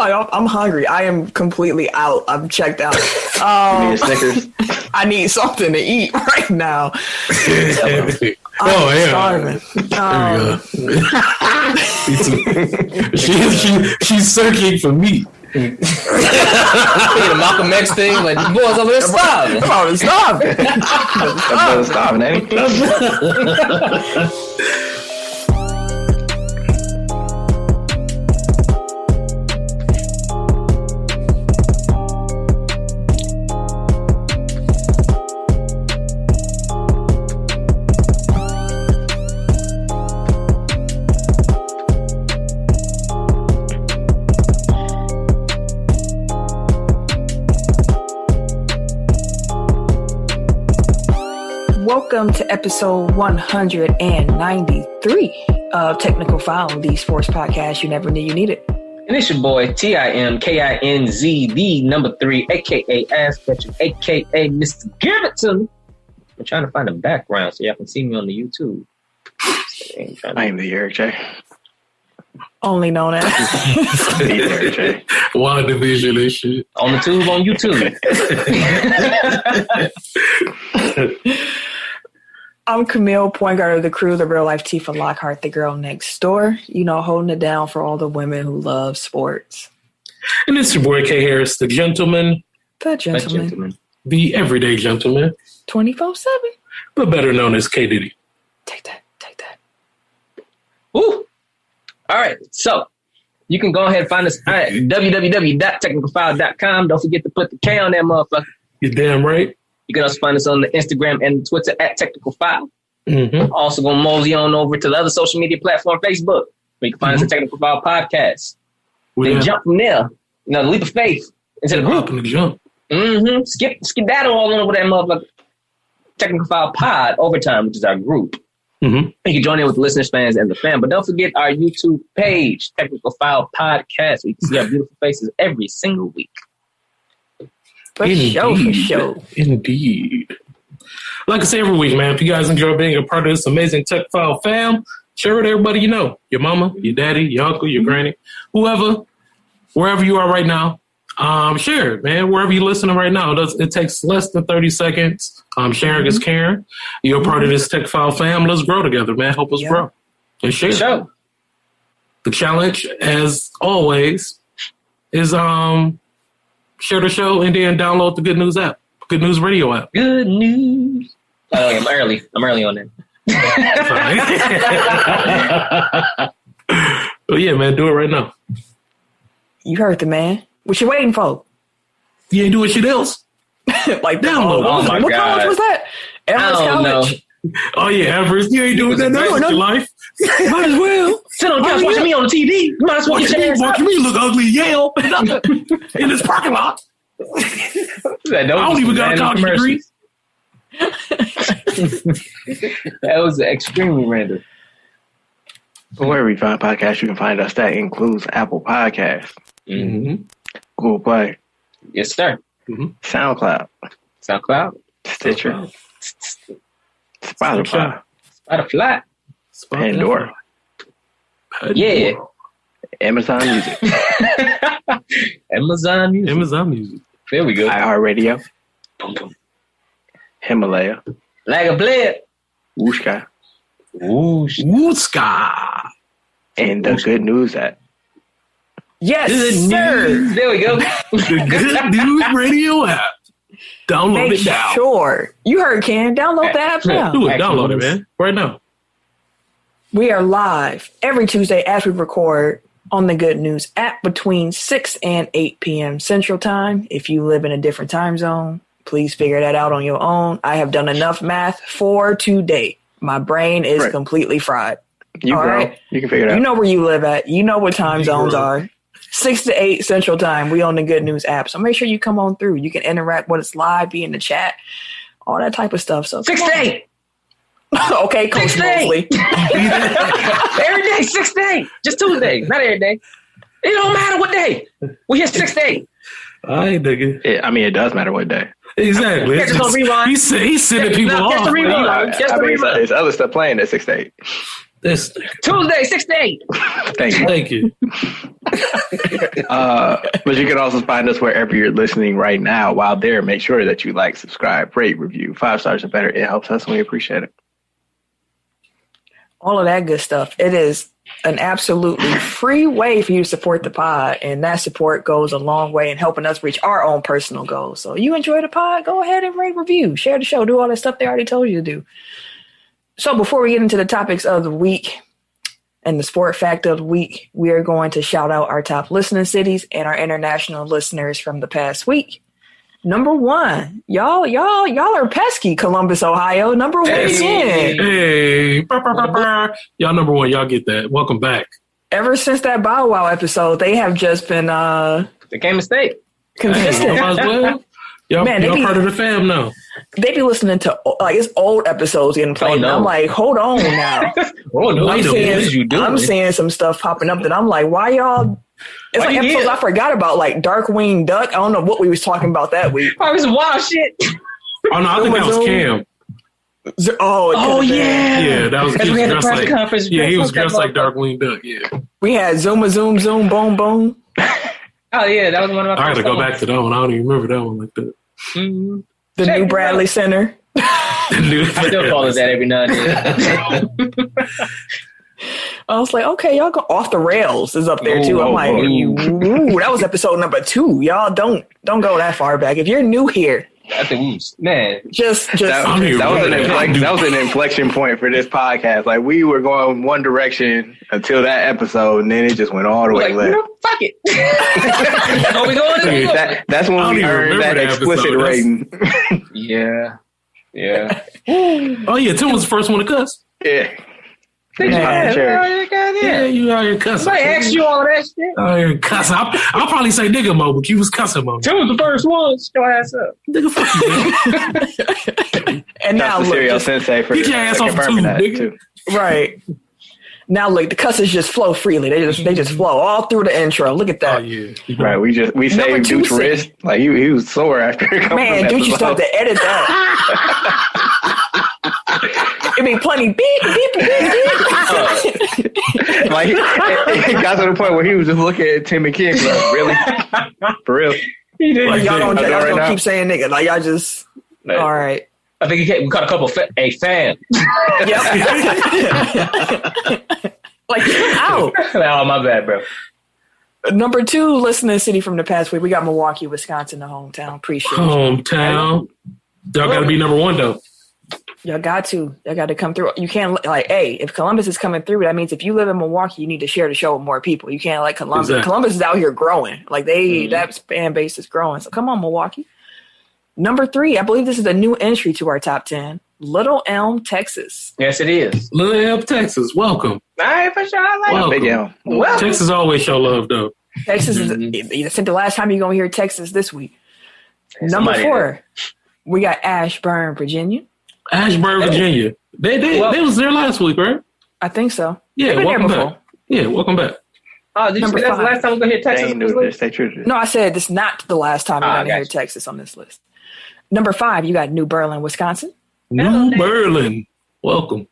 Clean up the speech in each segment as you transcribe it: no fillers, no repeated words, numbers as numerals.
I'm hungry. I am completely out. I'm checked out. You need a Snickers? I need something to eat right now. I'm starving. She's searching for meat. The Malcolm X thing, like the boys over there starving. Come on, starving. Starving, ain't Welcome to episode 193 of Technical File, the sports podcast you never knew you needed. And it's your boy, TIMKINZ, the number 3, a.k.a. Ass Catcher, a.k.a. Mr. Give It To Me. I'm trying to find a background so y'all can see me on the YouTube. I am the Eric J. Only known as The Eric J. One division and shit. On the tube on YouTube. I'm Camille, point guard of the crew, the real life Tifa Lockhart, the girl next door. You know, holding it down for all the women who love sports. And it's your boy K Harris, the gentleman. The gentleman. The everyday gentleman. 24/7. But better known as K Diddy. Take that. Woo! All right, so you can go ahead and find us at www.technicalfile.com. Don't forget to put the K on that motherfucker. You're damn right. You can also find us on the Instagram and Twitter at Technical File. Mm-hmm. Also going to mosey on over to the other social media platform, Facebook, where you can find us at Technical File Podcast. Then jump from there, the leap of faith into the group. Jump. Mm-hmm. Skedaddle all over that motherfucker. Technical File Pod Overtime, which is our group. Mm-hmm. You can join in with the listeners, fans, and the fam. But don't forget our YouTube page, Technical File Podcast, where you can see our beautiful faces every single week. For sure. Indeed. Like I say every week, man, if you guys enjoy being a part of this amazing Tech File fam, share it with everybody you know. Your mama, your daddy, your uncle, your granny, whoever, wherever you are right now. Share it, man. Wherever you're listening right now. It takes less than 30 seconds. Sharing is caring. You're a part of this Tech File fam. Let's grow together, man. Help us grow. And share. Sure. The challenge, as always, is share the show and then download the Good News app. Good News Radio app. Good news. I'm early on that. But yeah, man, do it right now. You heard the man. What you waiting for? You ain't doing shit else. Like download. What college was that? Everest College. Oh yeah, Everest. You ain't doing that now in your life. Might as well. Sit on the couch watching me on the TV. You might as well get your ass watching me look ugly Yale in this parking lot. I don't even got a college degree. That was extremely random. Wherever you find podcasts, you can find us. That includes Apple Podcasts, Google Play, yes, sir, SoundCloud, Stitcher, Spotify, Pandora, yeah, Amazon Music, Amazon Music. There we go. iHeartRadio, Himalaya, like a blade, Wooshka, and the Good News app. Yes, sir. There we go. The Good News Radio app. Download it now. Sure. You heard Ken. Download the app now. Do it. Download it, man. Right now. We are live every Tuesday as we record on the Good News app between 6 and 8 p.m. Central Time. If you live in a different time zone, please figure that out on your own. I have done enough math for today. My brain is completely fried. You can figure it out. You know where you live at. You know what time zones are. 6 to 8 Central Time. We on the Good News app. So make sure you come on through. You can interact with us live, be in the chat, all that type of stuff. So 6 to 8. Okay, Coach Mosley. Every day, 6 to 8. Just Tuesday, not every day. It don't matter what day. We here 6 to 8. All right, nigga. It does matter what day. Exactly. Catch us on rewind. He's sending people off. Catch the rewind. There's other stuff playing at 6 to 8. This Tuesday, 6 to 8. Thank you. Thank you. But you can also find us wherever you're listening right now. While there, make sure that you like, subscribe, rate, review. 5 stars or better. It helps us and we appreciate it. All of that good stuff. It is an absolutely free way for you to support the pod, and that support goes a long way in helping us reach our own personal goals. So you enjoy the pod, go ahead and rate, review, share the show, do all that stuff they already told you to do. So before we get into the topics of the week and the sport fact of the week, we are going to shout out our top listening cities and our international listeners from the past week. Number 1, y'all are pesky, Columbus, Ohio. Number 1 again. Hey, y'all number 1. Y'all get that. Welcome back. Ever since that Bow Wow episode, they have just been They came mistake. consistent. Might as well. Y'all, Man, y'all part of the fam now. They be listening to like it's old episodes getting played. And I'm like, hold on now. Oh no, Wait a minute. I'm seeing some stuff popping up that I'm like, why y'all? It's like episodes I forgot about, like Darkwing Duck. I don't know what we was talking about that week. Probably some wild shit. Oh no, I think that was Cam. Oh yeah, Yeah, that was he was dressed like conference. yeah, he was dressed like Darkwing Duck. Yeah, we had Zoom, Zoom, Boom, Boom. Oh yeah, that was one of my. I gotta go back to that one. I don't even remember that one like that. Mm-hmm. The new Bradley Center. I still call it that every now and then. I was like, okay, y'all go off the rails is up there too. I'm like, ooh, that was episode number 2. Y'all don't go that far back. If you're new here, I think man, that was an inflection point for this podcast. Like we were going one direction until that episode, and then it just went all the way left. Fuck it. Are we going? That's when we earned that explicit rating. Yeah. Oh yeah, Tim was the first one to cuss. Yeah. Yeah, you out here cussing. Somebody asked you all that shit. Out here cussing. I'll probably say nigga mo, but you was cussing mo. Tim was the first one. Shut your ass up. Nigga, fuck you. And now look, look, sensei for get your ass off too, nigga. Right. Now look, the cusses just flow freely. They just flow all through the intro. Look at that. Oh yeah. Right. We saved Duke's wrist. Like he was sore after a couple Man, Duke used to have to edit that. It'd be plenty beep, beep, beep, beep. Like it got to the point where he was just looking at Tim and King like, really? For real? He did. Like, y'all don't keep saying nigga. Like y'all just all right. I think we caught a couple a fan. Yep. Like out. Oh my bad, bro. Number 2 listening city from the past week. We got Milwaukee, Wisconsin, the hometown. Appreciate it. Hometown. Y'all gotta be number 1 though. Y'all got to come through. You can't like, hey, if Columbus is coming through, that means if you live in Milwaukee, you need to share the show with more people. You can't like Columbus. Exactly. Columbus is out here growing. Like that fan base is growing. So come on, Milwaukee. Number 3, I believe this is a new entry to our top 10. Little Elm, Texas. Yes, it is. Little Elm, Texas. Welcome. All right, for sure. I like Big Elm. Well, Texas always show love though. Texas is I think the last time you're gonna hear Texas this week. Number 4, we got Ashburn, Virginia. Ashburn, Virginia. They was there last week, right? I think so. Yeah, been welcome there back. before. Yeah, welcome back. Oh, did you say that's the last time we're gonna hear Texas? No, I said it's not the last time you're gonna hear Texas on this list. Number 5, you got New Berlin, Wisconsin. New Berlin. Welcome.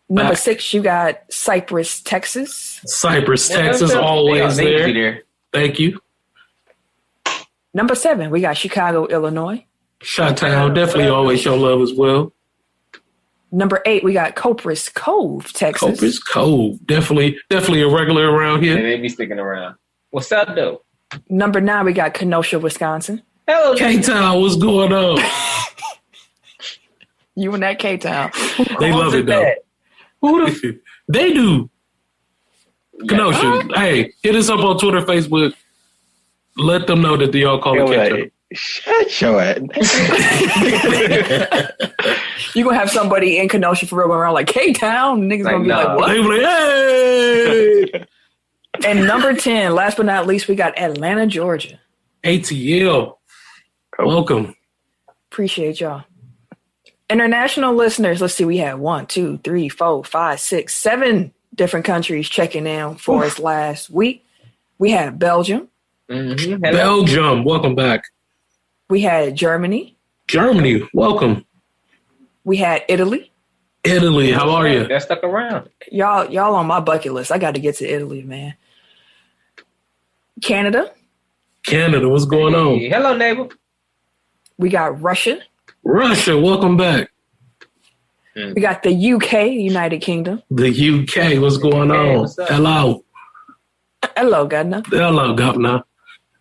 Number 6, you got Cypress, Texas. Cypress, Texas, always there. Thank you. Number 7, we got Chicago, Illinois. Chi-Town, definitely always show love as well. Number 8, we got Copris Cove, Texas. Copris Cove, definitely a regular around here. They be sticking around. What's up, though? Number 9, we got Kenosha, Wisconsin. Hello, K-Town, what's going on? You and that K-Town. They love it though. They do. Kenosha, hey, hit us up on Twitter, Facebook. Let them know that y'all call it K-Town. Shut your ass. You gonna have somebody in Kenosha for real going around like K-Town? Niggas gonna be like, what? They be like, hey! And number 10, last but not least, we got Atlanta, Georgia. ATL. Welcome. Appreciate y'all. International listeners, let's see, we had 1, 2, 3, 4, 5, 6, 7 different countries checking in for us last week. We had Belgium. Mm-hmm. Belgium, welcome back. We had Germany. Germany, welcome. We had Italy. Italy, how are you? They're stuck around. Y'all on my bucket list. I got to get to Italy, man. Canada. Canada, what's going on? Hello, neighbor. We got Russia. Russia, welcome back. We got the UK, United Kingdom. The UK, what's going on? What's up? Hello. Hello, Governor. Hello, Governor.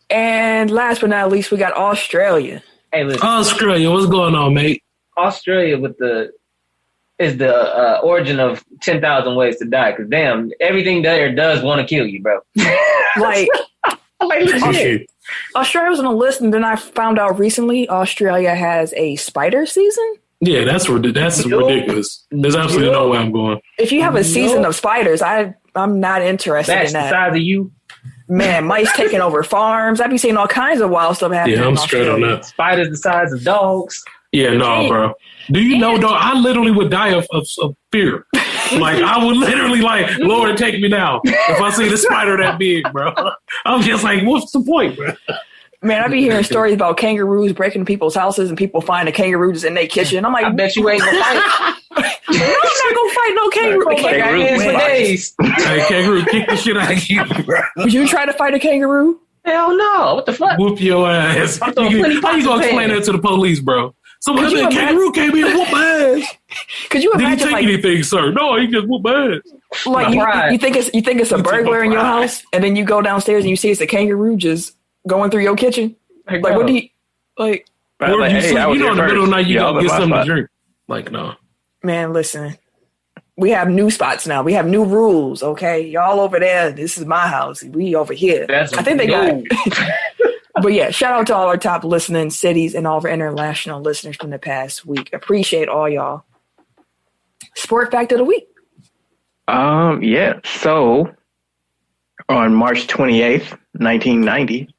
And last but not least, we got Australia. Hey, listen. Australia, what's going on, mate? Australia is the origin of 10,000 ways to die. Because damn, everything there does want to kill you, bro. Like, Okay. Australia was on the list, and then I found out recently Australia has a spider season. Yeah, that's ridiculous. There's absolutely no way I'm going. If you have a season of spiders, I'm not interested That's in the that. size of you. Man, mice taking over farms. I be seeing all kinds of wild stuff happening. Yeah, I'm in straight on Australia. that. Spiders the size of dogs. Yeah, no, bro. Do you know, dog? I literally would die of fear. Like, I would literally, like, Lord, take me now. If I see the spider that big, bro. I'm just like, what's the point, bro? Man, I be hearing stories about kangaroos breaking into people's houses and people find a kangaroo just in their kitchen. I'm like, I bet you ain't gonna fight. I'm not gonna fight no kangaroo. I got hands for days. Hey, kangaroo, kick the shit out of you, bro. Would you try to fight a kangaroo? Hell no. What the fuck? Whoop your ass. I'm throwing plenty How you pots gonna of explain pans. that to the police, bro? Someone Could you said, kangaroo came in and whoop my ass. Could you Did he imagine take like, anything, sir? No, he just whooped my ass. like you think it's a burglar in your house, and then you go downstairs and you see it's a kangaroo just going through your kitchen? Like, Like, what do you like? Or Like, you hey, sleep, I was you know, here in the middle of the night, you Y'all gotta in get my something spot. to drink. Like, no. Man, listen. We have new spots now. We have new rules. Okay, y'all over there. This is my house. We over here. That's I think they got. But yeah, shout out to all our top listening cities and all of our international listeners from the past week. Appreciate all y'all. Sport fact of the week. Yeah. So on March 28th, 1990,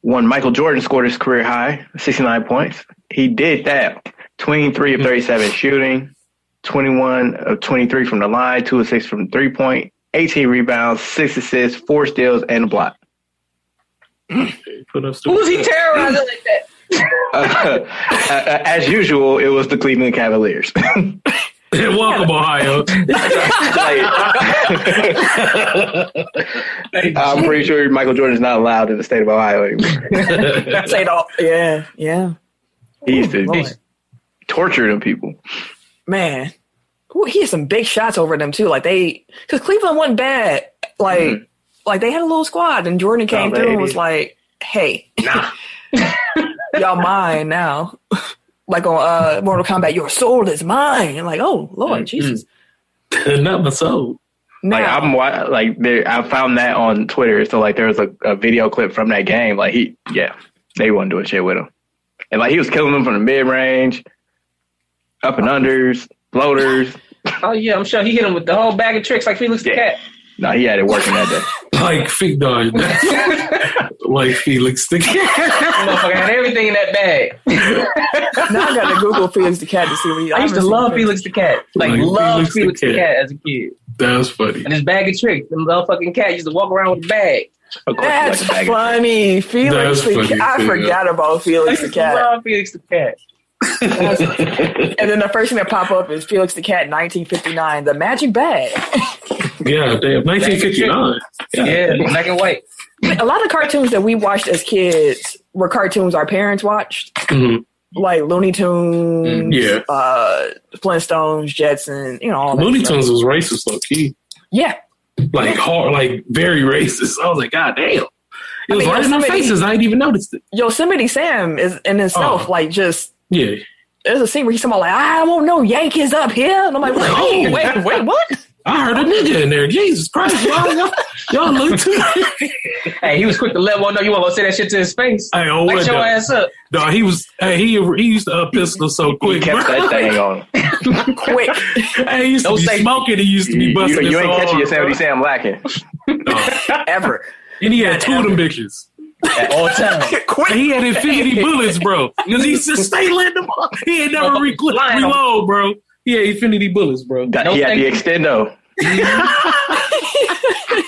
when Michael Jordan scored his career high, 69 points, he did that. 23 of 37 shooting, 21 of 23 from the line, 2 of 6 from 3-point, 18 rebounds, 6 assists, 4 steals, and a block. Who's he terrorizing like that? As usual, it was the Cleveland Cavaliers. Welcome, Ohio. I'm pretty sure Michael Jordan's not allowed in the state of Ohio anymore. Say it all. Yeah. He used to Lord. torture them people. Man. Ooh, he had some big shots over them too. Like because Cleveland wasn't bad. Like they had a little squad, and Jordan came through and was like, "Hey, y'all mine now." Like on Mortal Kombat, your soul is mine. And like, oh Lord, Jesus, Not my soul. now, I found that on Twitter. So like there was a video clip from that game. Like they wasn't doing shit with him, and like he was killing them from the mid range, up and unders, floaters. Oh yeah, I'm sure he hit him with the whole bag of tricks like Felix the Cat. No, he had it working that day. Like like Felix the Cat. Motherfucker had everything in that bag. now I gotta Google Felix the Cat to see what he. I used to love Felix the Cat. Like loved Felix the Cat as a kid. That was funny. And his bag of tricks. The motherfucking cat used to walk around with a bag. Of course, That's like a bag of- funny, Felix. That's funny, I too, forgot about I Felix the used to Cat. love Felix the Cat. And then the first thing that pop up is Felix the Cat, 1959, the magic bag. Yeah, damn. 1959. Yeah, black and white. A lot of cartoons that we watched as kids were cartoons our parents watched, like Looney Tunes, Yeah. Flintstones, Jetson, all that Looney stuff. Tunes was racist, low key. Yeah. Like hard, like very racist. I was like, God damn. It was right in our faces. I didn't even notice it. Yosemite Sam is in itself, Yeah. there's a scene where he's talking about like, I won't know Yankees up here. And I'm like, wait, what? I heard a nigga in there. Jesus Christ, y'all look too. Hey, he was quick to let one know you want to say that shit to his face. Hey, oh, Light what your the- ass up. No, he was. Hey, he used to pistol so He quick. kept bro. that thing on. Quick. Hey, he used to Don't be say- smoking. He used to be busting. You his ain't catching arm, Yosemite bro. Sam lacking. Ever. And he had two of them bitches. At all times. And he had infinity bullets, bro. Because he just stay letting them up. He ain't never reload, bro. He had infinity bullets, bro. He had the extendo.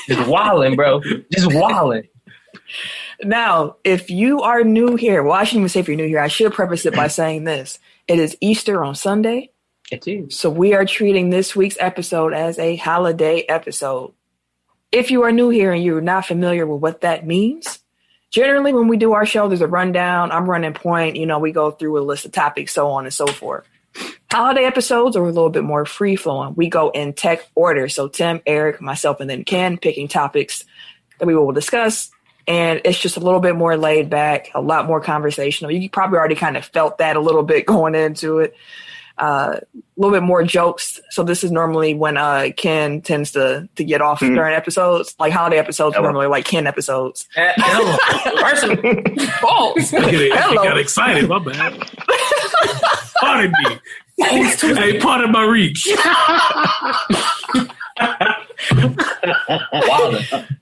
Just wildin', bro. Just wildin'. Now, if you are new here, well, I shouldn't even say if you're new here. I should preface it by saying this. It is Easter on Sunday. It is. So we are treating this week's episode as a holiday episode. if you are new here and you're not familiar with what that means, generally when we do our show, there's a rundown. I'm running point. We go through a list of topics, so on and so forth. Holiday episodes are a little bit more free flowing. We go in tech order. So Tim, Eric, myself, and then Ken picking topics that we will discuss. And it's just a little bit more laid back, a lot more conversational. You probably already kind of felt that a little bit going into it. A little bit more jokes. So this is normally when Ken tends to get off during episodes. Like holiday episodes are normally like Ken episodes. Person. False. I got excited. My bad. Pardon me. Hey, pardon my reach.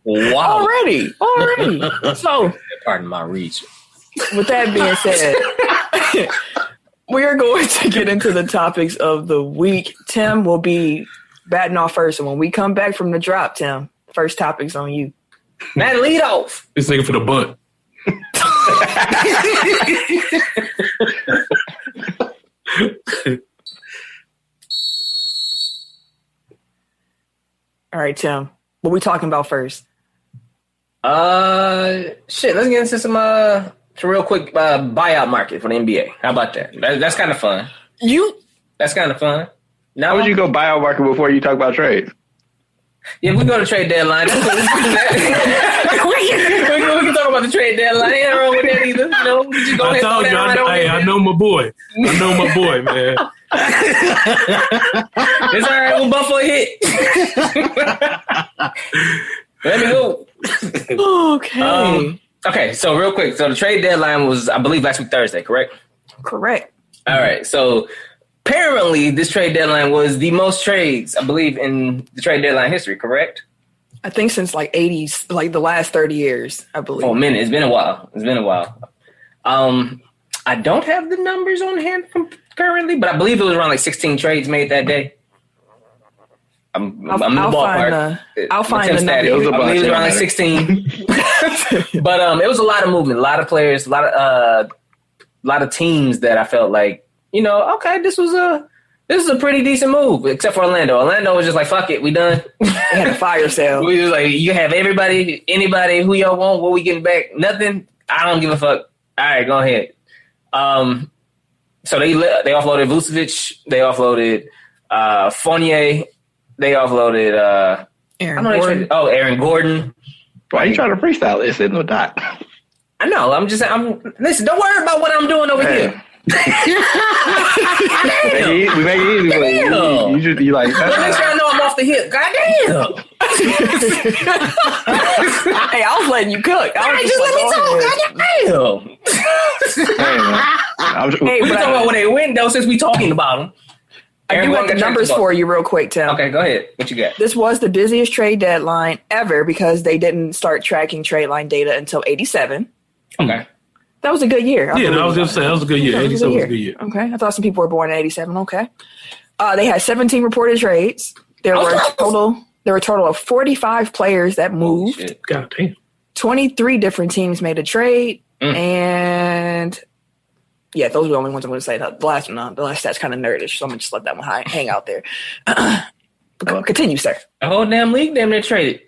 Wow. Already. So, pardon my reach. With that being said, we are going to get into the topics of the week. Tim will be batting off first, and when we come back from the drop, Tim, first topic's on you. Man, lead off. This nigga for the butt. All right, Tim. What we talking about first? Shit. Let's get into some real quick buyout market for the NBA. How about that? That's kind of fun. That's kind of fun. Now, how would you go buyout market before you talk about trades? Yeah, we go to trade deadline. we can talk about the trade deadline. Ain't wrong with that either. We just go ahead. I told you, I know my boy. Man. It's all right when Buffalo hit. Let me go. Okay. Okay, so real quick. So the trade deadline was, I believe, last week Thursday, correct? Correct. All right. So apparently this trade deadline was the most trades, I believe, in the trade deadline history, correct? I think since like 80s, like the last 30 years, I believe. Oh, man, it's been a while. I don't have the numbers on hand from currently, but I believe it was around like 16 trades made that day. I'm in the ballpark. I'll find the numbers. I believe it was around like 16. But it was a lot of movement, a lot of players, a lot of teams that I felt like, okay, this is a pretty decent move, except for Orlando. Orlando was just like, fuck it, we done. They had a fire sale. We was like, you have everybody, anybody, who y'all want, what we getting back? Nothing. I don't give a fuck. All right, go ahead. So they offloaded Vucevic. They offloaded Fournier. They offloaded Aaron Gordon. Why are you trying to freestyle this? It's no dot. I know. Listen, don't worry about what I'm doing over here. We make it easy for you. You like. But make sure I know I'm off the hip. Goddamn. Hey, I was letting you cook. Just let me talk. Goddamn. Hey, we're talking about when they win, though, since we talking about them. I do have the numbers for you real quick, Tim. Okay, go ahead. What you got? This was the busiest trade deadline ever because they didn't start tracking trade line data until 87. Okay. That was a good year. I was going to say, that was a good year. 87 was a good year. Okay. I thought some people were born in 87. Okay. They had 17 reported trades. There were a total of 45 players that moved. God damn. 23 different teams made a trade. And yeah, those are the only ones I'm going to say. The last stat's kind of nerdish, so I'm going to just let that one hang out there. Continue, sir. The whole damn league damn near traded.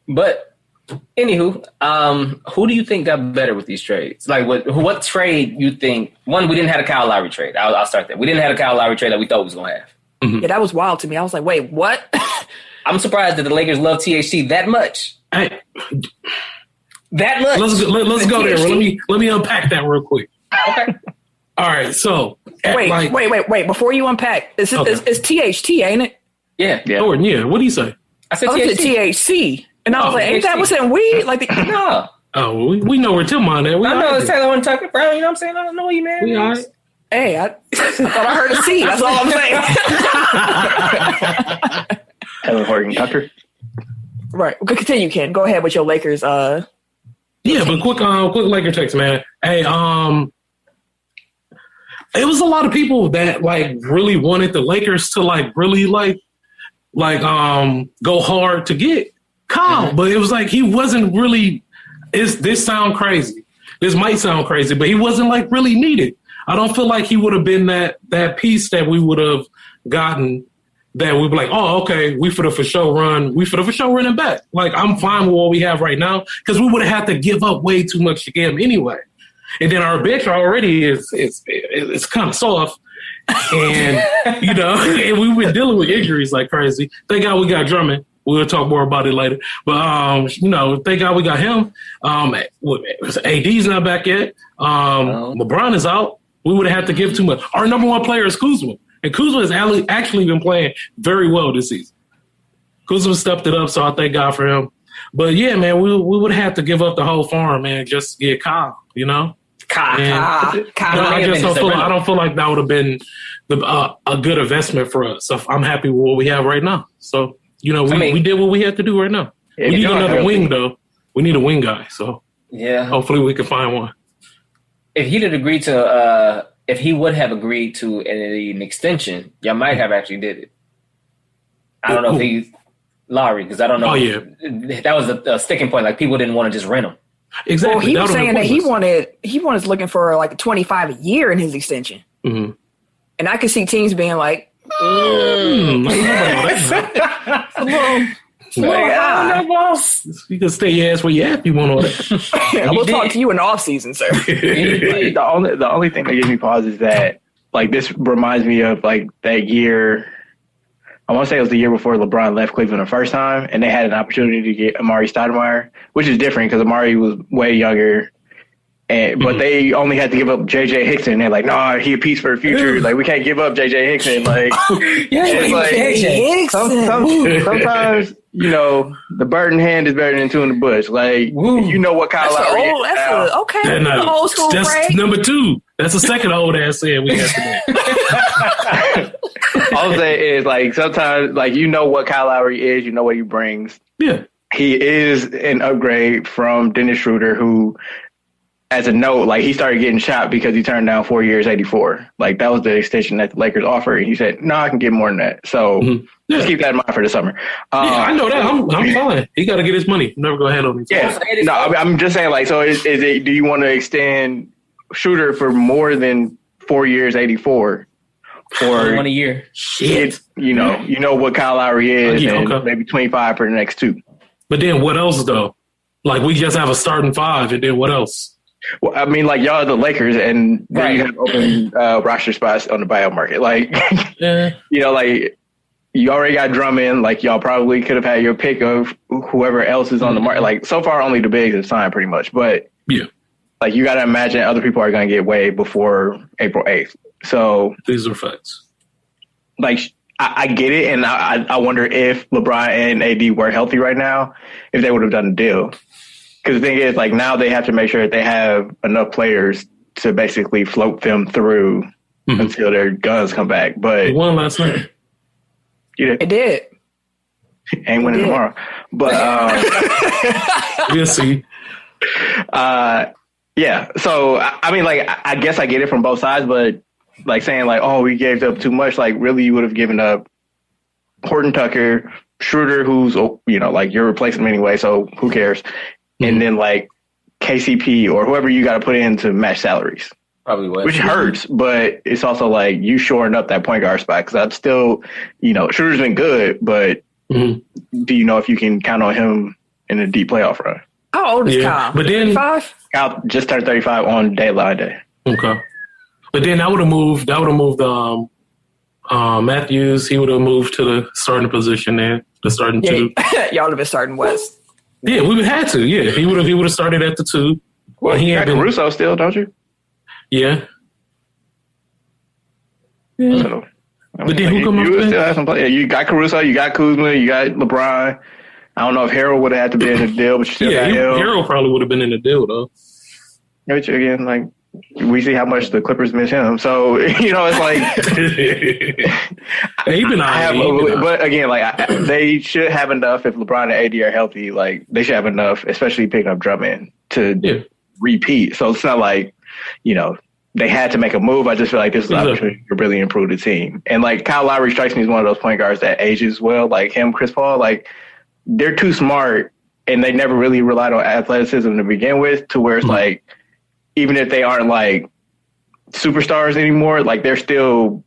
But anywho, who do you think got better with these trades? Like, what trade you think? One, we didn't have a Kyle Lowry trade. I'll start there. We didn't have a Kyle Lowry trade that we thought we was going to have. Mm-hmm. Yeah, that was wild to me. I was like, wait, what? I'm surprised that the Lakers love THT that much. That much. Let's go there. Let me unpack that real quick. Okay. All right. So wait. Before you unpack, it's THT, ain't it? Yeah. Jordan, yeah. What do you say? I said THC, and I was like, ain't that what's in weed? Like no. Oh, we know where Tim on there. I know it's Taylor and Tucker, bro. You know what I'm saying? I don't know you, man. We all right. Hey, I thought I heard a C. That's all I'm saying. Taylor Horton Tucker. Right. Well, continue, Ken. Go ahead with your Lakers. Yeah, but quick Laker text, man. Hey, it was a lot of people that like really wanted the Lakers to like really go hard to get Kyle, but it was like he wasn't really. This sound crazy? This might sound crazy, but he wasn't like really needed. I don't feel like he would have been that piece that we would have gotten that we'd be like, oh, okay, we for sure running back. Like, I'm fine with what we have right now because we would have had to give up way too much to get him anyway. And then our bench already is kind of soft. And, and we've been dealing with injuries like crazy. Thank God we got Drummond. We'll talk more about it later. But, thank God we got him. AD's not back yet. LeBron is out. We would have had to give too much. Our number one player is Kuzma. And Kuzma has actually been playing very well this season. Kuzma stepped it up, so I thank God for him. But, yeah, man, we would have had to give up the whole farm, man, just to get Kyle, Kyle. I don't feel like that would have been a good investment for us. So I'm happy with what we have right now. So, we did what we had to do right now. We need another wing, though. We need a wing guy. So, hopefully we can find one. If he would have agreed to an extension, y'all might have actually did it. I don't know if he's Lowry, because I don't know. Oh, yeah. That was a sticking point. Like, people didn't want to just rent him. Exactly. Well, he was saying that he was looking for like 25 a year in his extension. Mm-hmm. And I could see teams being like, boss. You can stay your ass where you at if you want all that. We'll talk to you in the off season, sir. The only thing that gives me pause is that, like, this reminds me of, like, that year. I want to say it was the year before LeBron left Cleveland the first time, and they had an opportunity to get Amari Stoudemire, which is different because Amari was way younger. But they only had to give up J.J. Hickson. They're like, no, he a piece for the future. Like, we can't give up J.J. Hickson. Like, sometimes, the bird in hand is better than two in the bush. Like, you know what Kyle Lowry is. That's old school That's phrase. number 2. That's the second old ass saying we have today. All I'm saying is, like, sometimes, like, you know what Kyle Lowry is. You know what he brings. Yeah. He is an upgrade from Dennis Schroeder, who, as a note, like, he started getting shot because he turned down 4 years, 84. Like, that was the extension that the Lakers offered. He said, no, I can get more than that. So just keep that in mind for the summer. I know that. I'm fine. He got to get his money. Never go ahead on me. Yeah. No, I'm just saying, like, so is it, do you want to extend Shooter for more than 4 years, 84? Or 1 a year. Shit. You know what Kyle Lowry is, and maybe 25 for the next 2. But then what else, though? Like, we just have a starting 5, and then what else? Well, I mean, like, y'all are the Lakers, and then you have open roster spots on the buyout market. Like, like, you already got Drummond. Like, y'all probably could have had your pick of whoever else is on the market. Like, so far, only the bigs have signed pretty much. But, like, you got to imagine other people are going to get way before April 8th. So these are facts. Like, I get it, and I wonder if LeBron and AD were healthy right now, if they would have done the deal. Because the thing is, like, now they have to make sure that they have enough players to basically float them through until their guns come back. But it won last night. It did. Ain't winning tomorrow. But we'll see. Yeah. So I mean, like, I guess I get it from both sides, but like saying like, oh, we gave up too much. Like, really, you would have given up Horton Tucker, Schroeder, who's like, you're replacing him anyway, so who cares? And then like KCP or whoever you got to put in to match salaries. Probably was. Which hurts, but it's also like you shoring up that point guard spot, because I'm still, Schroeder's been good, but do you know if you can count on him in a deep playoff run? How old is Kyle? But then 35? Kyle just turned 35 on deadline day. Okay. But then that would have moved Matthews. He would have moved to the starting position there, the starting 2. Y'all would have been starting West. Yeah, we would have had to. Yeah, he would have started at the 2. Well, he had Caruso still, don't you? Yeah. So, but then who come up there? Still have some play. You got Caruso, you got Kuzma, you got LeBron. I don't know if Harold would have had to be in the deal, but you still got him. Harold probably would have been in the deal, though. Which, again, like, we see how much the Clippers miss him. So, it's like... But, again, like, they should have enough if LeBron and AD are healthy. Like, they should have enough, especially picking up Drummond, to repeat. So, it's not like, they had to make a move. I just feel like this is an opportunity to really improve the team. And, like, Kyle Lowry strikes me as one of those point guards that ages well. Like, him, Chris Paul, like, they're too smart, and they never really relied on athleticism to begin with, to where it's like, even if they aren't like superstars anymore, like, they're still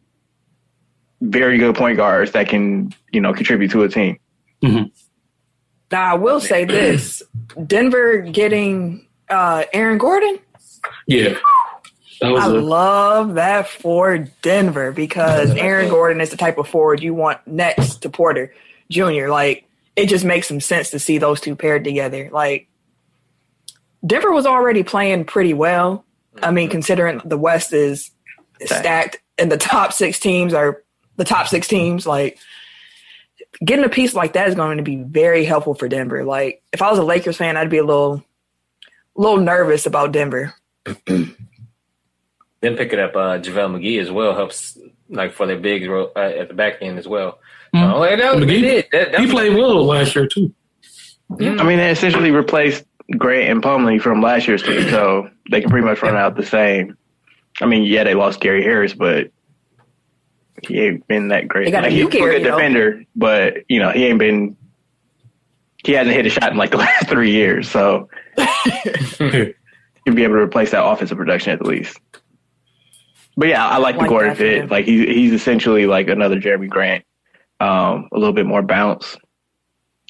very good point guards that can, contribute to a team. Mm-hmm. Now, I will say this. Denver getting Aaron Gordon. Yeah. I love that for Denver because Aaron Gordon is the type of forward you want next to Porter Jr. Like, it just makes some sense to see those two paired together. Like, Denver was already playing pretty well. I mean, considering the West is stacked and the top six teams are the top six teams, like, getting a piece like that is going to be very helpful for Denver. Like, if I was a Lakers fan, I'd be a little nervous about Denver. Then picking up JaVale McGee as well helps, like, for their bigs at the back end as well. He played well last year too. I mean, they essentially replaced Grant and Plumlee from last year's team, so they can pretty much run out the same. I mean, yeah, they lost Gary Harris, but he ain't been that great. They got he's a good defender, but he hasn't hit a shot in like the last 3 years, so he'll be able to replace that offensive production at the least. But yeah, I like the Gordon fit. Like he's essentially like another Jeremy Grant, a little bit more bounce,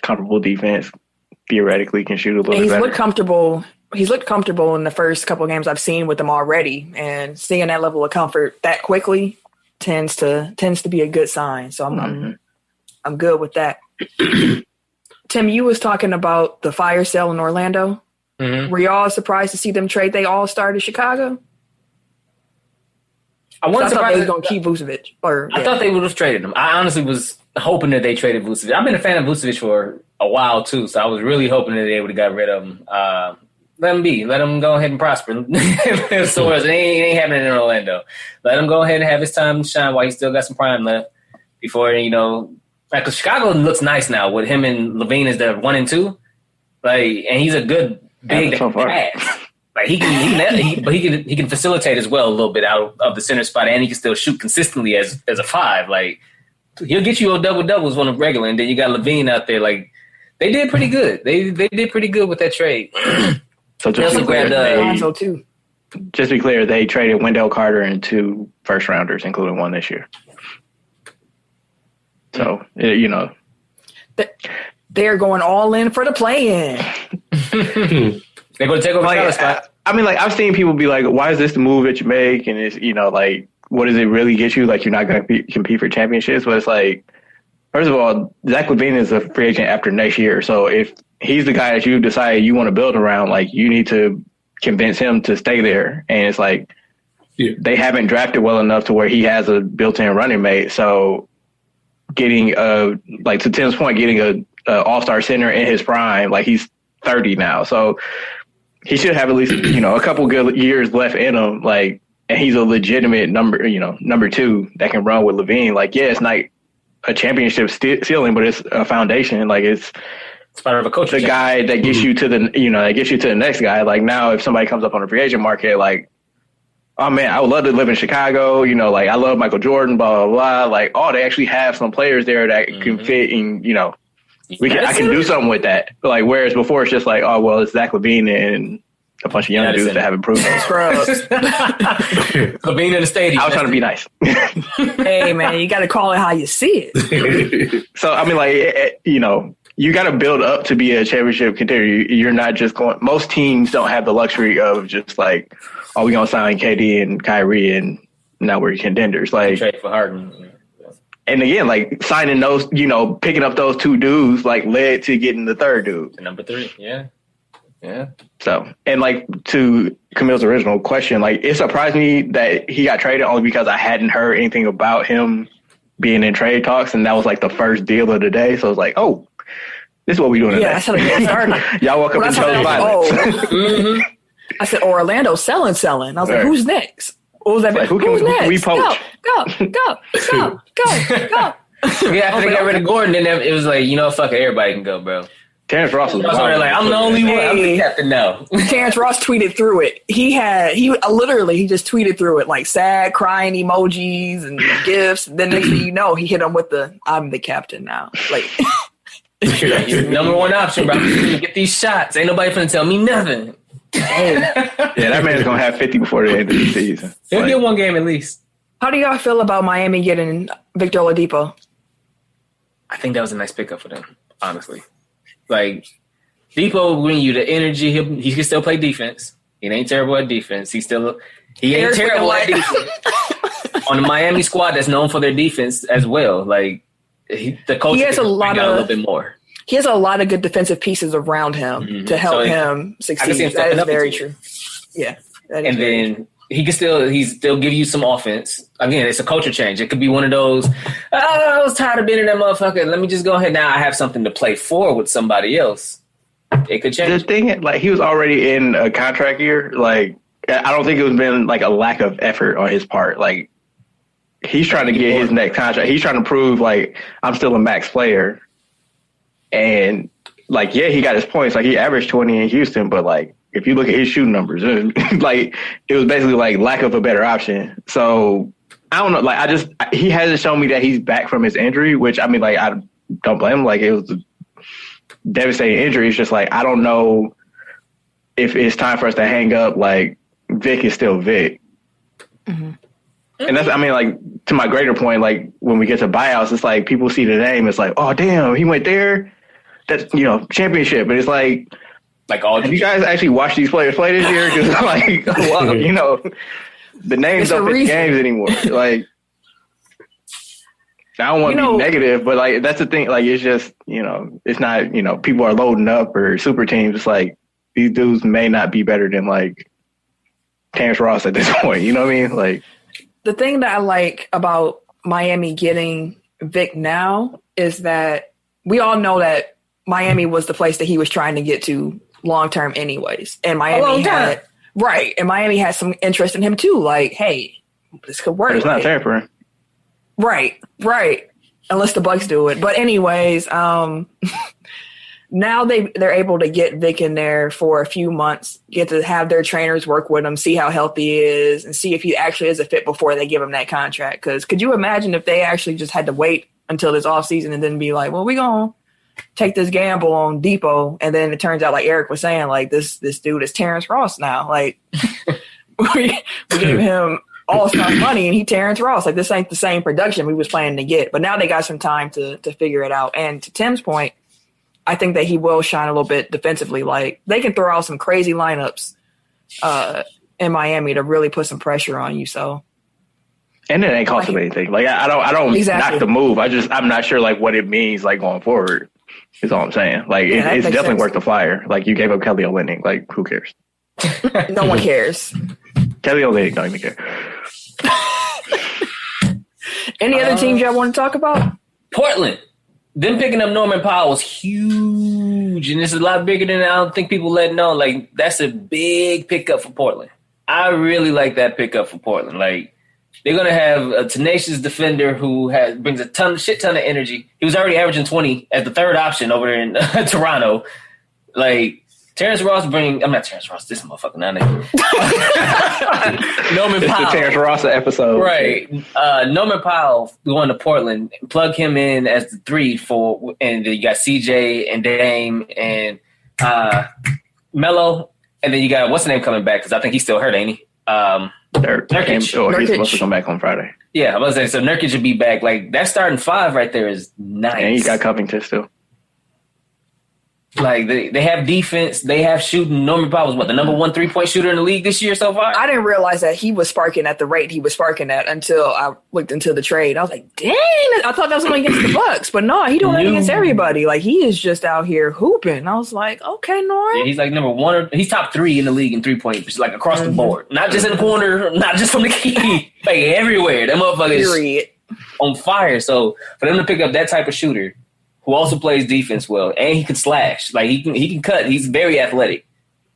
comfortable defense. Theoretically, can shoot a little. He's looked comfortable. He's looked comfortable in the first couple of games I've seen with him already, and seeing that level of comfort that quickly tends to be a good sign. So I'm good with that. Tim, you was talking about the fire sale in Orlando. Mm-hmm. Were y'all surprised to see them trade they all-star to Chicago? I thought they was going to keep Vucevic. I thought they would have traded him. I honestly was hoping that they traded Vucevic. I've been a fan of Vucevic for a while too, so I was really hoping that they would have got rid of him. Let him be. Let him go ahead and prosper. So it ain't happening in Orlando. Let him go ahead and have his time to shine while he still got some prime left. Before like, 'cause Chicago looks nice now with him and Levine as the 1 and 2. Like, and he's a good big pass. Like he can facilitate as well a little bit out of the center spot, and he can still shoot consistently as a 5. Like, he'll get you a double-doubles on a regular, and then you got Levine out there. Like, they did pretty good. They did pretty good with that trade. So just to be clear, they traded Wendell Carter and 2 first-rounders, including 1 this year. So, they're going all in for the play-in. They're going to take over the spot. I mean, like, I've seen people be like, why is this the move that you make? And it's, like, what does it really get you? Like, you're not going to compete for championships? But it's like, first of all, Zach LaVine is a free agent after next year. So if he's the guy that you decide you want to build around, like, you need to convince him to stay there. And it's like, they haven't drafted well enough to where he has a built-in running mate. So getting, like, to Tim's point, getting a all-star center in his prime, like, he's 30 now. So he should have at least, a couple good years left in him. Like, and he's a legitimate number 2 that can run with Levine. Like, yeah, it's not a championship ceiling, but it's a foundation. Like, it's part of a coach. The guy that gets you to the next guy. Like, now if somebody comes up on the free agent market, like, oh man, I would love to live in Chicago. Like, I love Michael Jordan, blah, blah, blah. Like, they actually have some players there that can fit in, I can do something with that. Like, whereas before it's just like, oh, well, it's Zach LaVine and a bunch of young dudes that haven't proven it. LaVine in the stadium. I was trying to be nice. Hey, man, you got to call it how you see it. So, I mean, like, you got to build up to be a championship contender. You're not just going – most teams don't have the luxury of just like, oh, we're going to sign KD and Kyrie and now we're contenders. Like, trade for Harden. And again, like, signing those, picking up those 2 dudes, like, led to getting the 3rd dude. Number 3, yeah. Yeah. So, and like, to Camille's original question, like, it surprised me that he got traded only because I hadn't heard anything about him being in trade talks, and that was like the first deal of the day. So I was like, oh, this is what we doing today. Yeah, that's how they get started. Y'all woke up and chose violence. I said, Orlando selling. I was like, who's next? What was that? Like, who's next? We poach. Go. Yeah, after they got rid of Gordon, then it was like, fuck it, everybody can go, bro. Terrence Ross was like, I'm the only one. I'm the captain now. Terrence Ross tweeted through it. He just tweeted through it, like, sad crying emojis and gifs. Then next thing you know, he hit him with the "I'm the captain now." Like, number 1 option, bro. Get these shots. Ain't nobody finna tell me nothing. Yeah, that man's gonna have 50 before the end of the season. He'll get 1 game at least. How do y'all feel about Miami getting Victor Oladipo? I think that was a nice pickup for them, honestly. Like, Depot will bring you the energy. He can still play defense. He ain't terrible at defense. He ain't terrible at defense. On the Miami squad that's known for their defense as well. Like, the coach has a little bit more. He has a lot of good defensive pieces around him to help him succeed. That is very true. Yeah. And then he still give you some offense. Again, it's a culture change. It could be one of those, I was tired of being in that motherfucker. Let me just go ahead now. I have something to play for with somebody else. It could change. The thing, like, he was already in a contract year. Like, I don't think it was been like a lack of effort on his part. Like, he's trying to get his next contract. He's trying to prove, like, I'm still a max player. And, like, yeah, he got his points. Like, he averaged 20 in Houston, but, like, if you look at his shooting numbers, like, it was basically like lack of a better option. So I don't know. Like, he hasn't shown me that he's back from his injury, which, I mean, like, I don't blame him. Like, it was a devastating injury. It's just like, I don't know if it's time for us to hang up. Like, Vic is still Vic. Mm-hmm. And that's, I mean, like, to my greater point, like, when we get to buyouts, it's like people see the name. It's like, oh, damn, he went there. That's, championship. But it's like, have you guys actually watched these players play this year? Because, like, well, the names don't fit the games anymore. Like, I don't want to be negative, but, like, that's the thing. Like, it's just, it's not, people are loading up or super teams. It's like, these dudes may not be better than, like, Terrence Ross at this point. You know what I mean? Like, the thing that I like about Miami getting Vic now is that we all know that Miami was the place that he was trying to get to long term anyways. And Miami had some interest in him too. Like, hey, this could work. But it's not fair for him. Right. Unless the Bucks do it. But anyways, now they're able to get Vic in there for a few months, get to have their trainers work with him, see how healthy he is, and see if he actually is a fit before they give him that contract. Because could you imagine if they actually just had to wait until this offseason and then be like, well, we're going to take this gamble on Depot, and then it turns out, like Eric was saying, like, this dude is Terrence Ross now. Like, we gave him all-star money, and he Terrence Ross. Like, this ain't the same production we was planning to get. But now they got some time to figure it out. And to Tim's point, I think that he will shine a little bit defensively. Like, they can throw out some crazy lineups in Miami to really put some pressure on you. So, and it ain't cost him anything. Like, I don't knock the move. I'm not sure, like, what it means, like, going forward. Is all I'm saying. Like, it's definitely worth the flyer. Like, you gave up Kelly Olynyk. Like, who cares? No one cares. Kelly Olynyk don't even care. Any other teams y'all want to talk about? Portland. Them picking up Norman Powell was huge, and it's a lot bigger than I don't think people let know. Like, that's a big pickup for Portland. I really like that pickup for Portland. Like, they're going to have a tenacious defender who brings a shit ton of energy. He was already averaging 20 as the third option over there in Toronto. Like, Terrence Ross I'm not Terrence Ross, this motherfucker, not name. Norman Powell. It's the Terrence Ross episode. Right. Norman Powell going to Portland, plug him in as the 3 and you got CJ and Dame and Melo, and then you got, what's the name coming back? Because I think he's still hurt, ain't he? Nurkic. He's supposed to come back on Friday. Yeah, I was saying, so Nurkic should be back. Like, that starting 5 right there is nice. And you got Covington still. Like, they have defense, they have shooting. Norman Powell was the number 1 3-point shooter in the league this year so far? I didn't realize that he was sparking at the rate he was sparking at until I looked into the trade. I was like, dang, I thought that was only against the Bucks. But no, he doing it against everybody. Like, he is just out here hooping. I was like, okay, Norm. Yeah, he's like number 1. He's top 3 in the league in 3-point, like across the board. Not just in the corner, not just from the key. Like, everywhere. That motherfucker is on fire. So, for them to pick up that type of shooter, who also plays defense well, and he can slash. Like, he can cut. He's very athletic.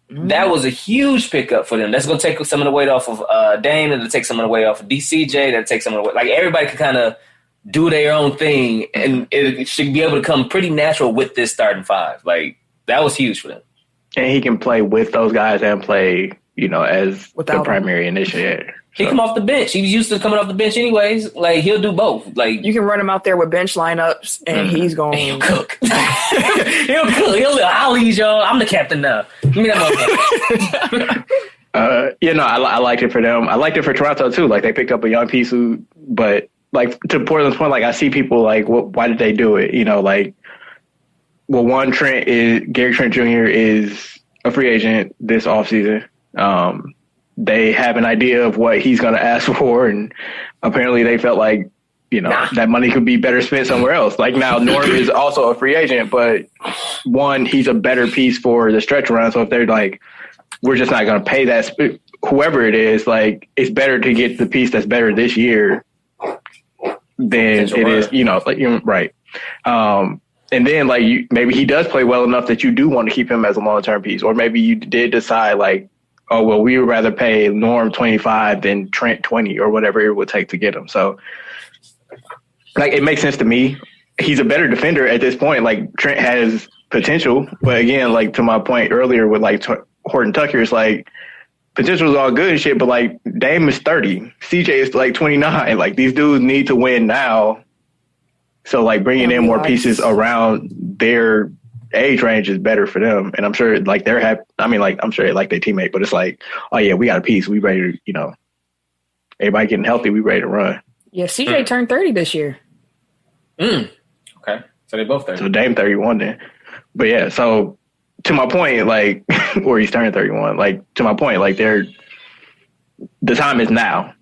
That was a huge pickup for them. That's going to take some of the weight off of Dame, and it'll take some of the weight off of DCJ. That'll take some of the weight. Like, everybody can kind of do their own thing, and it should be able to come pretty natural with this starting 5. Like, that was huge for them. And he can play with those guys and play, as the primary initiator. He come off the bench. He was used to coming off the bench anyways. Like, he'll do both. Like, you can run him out there with bench lineups, and he's going to cook. He'll cook. I'll lead y'all. I'm the captain now. Give me that motherfucker. I liked it for them. I liked it for Toronto too. Like they picked up a young piece but like to Portland's point, like I see people like, why did they do it? Like, well, one, Gary Trent Jr. is a free agent this offseason. They have an idea of what he's going to ask for, and apparently they felt like, that money could be better spent somewhere else. Like now, Norm is also a free agent, but one, he's a better piece for the stretch run. So if they're like, we're just not going to pay that, whoever it is, like it's better to get the piece that's better this year than it is, right. And then like maybe he does play well enough that you do want to keep him as a long-term piece, or maybe you did decide like, oh, well, we would rather pay Norm 25 than Trent 20 or whatever it would take to get him. So like, it makes sense to me. He's a better defender at this point. Like Trent has potential, but again, like to my point earlier with like Horton Tucker, it's like potential is all good and shit, but like Dame is 30, CJ is like 29. Like these dudes need to win now. So like bringing in more pieces around their age range is better for them. And I'm sure like they're happy. I mean, like I'm sure they like their teammate, but it's like, oh yeah, we got a piece. We ready to, everybody getting healthy. We ready to run. Yeah, CJ turned 30 this year. Okay. So they both 30. So Dame 31 then. But yeah, so to my point, like, or he's turning 31, like to my point, like the time is now.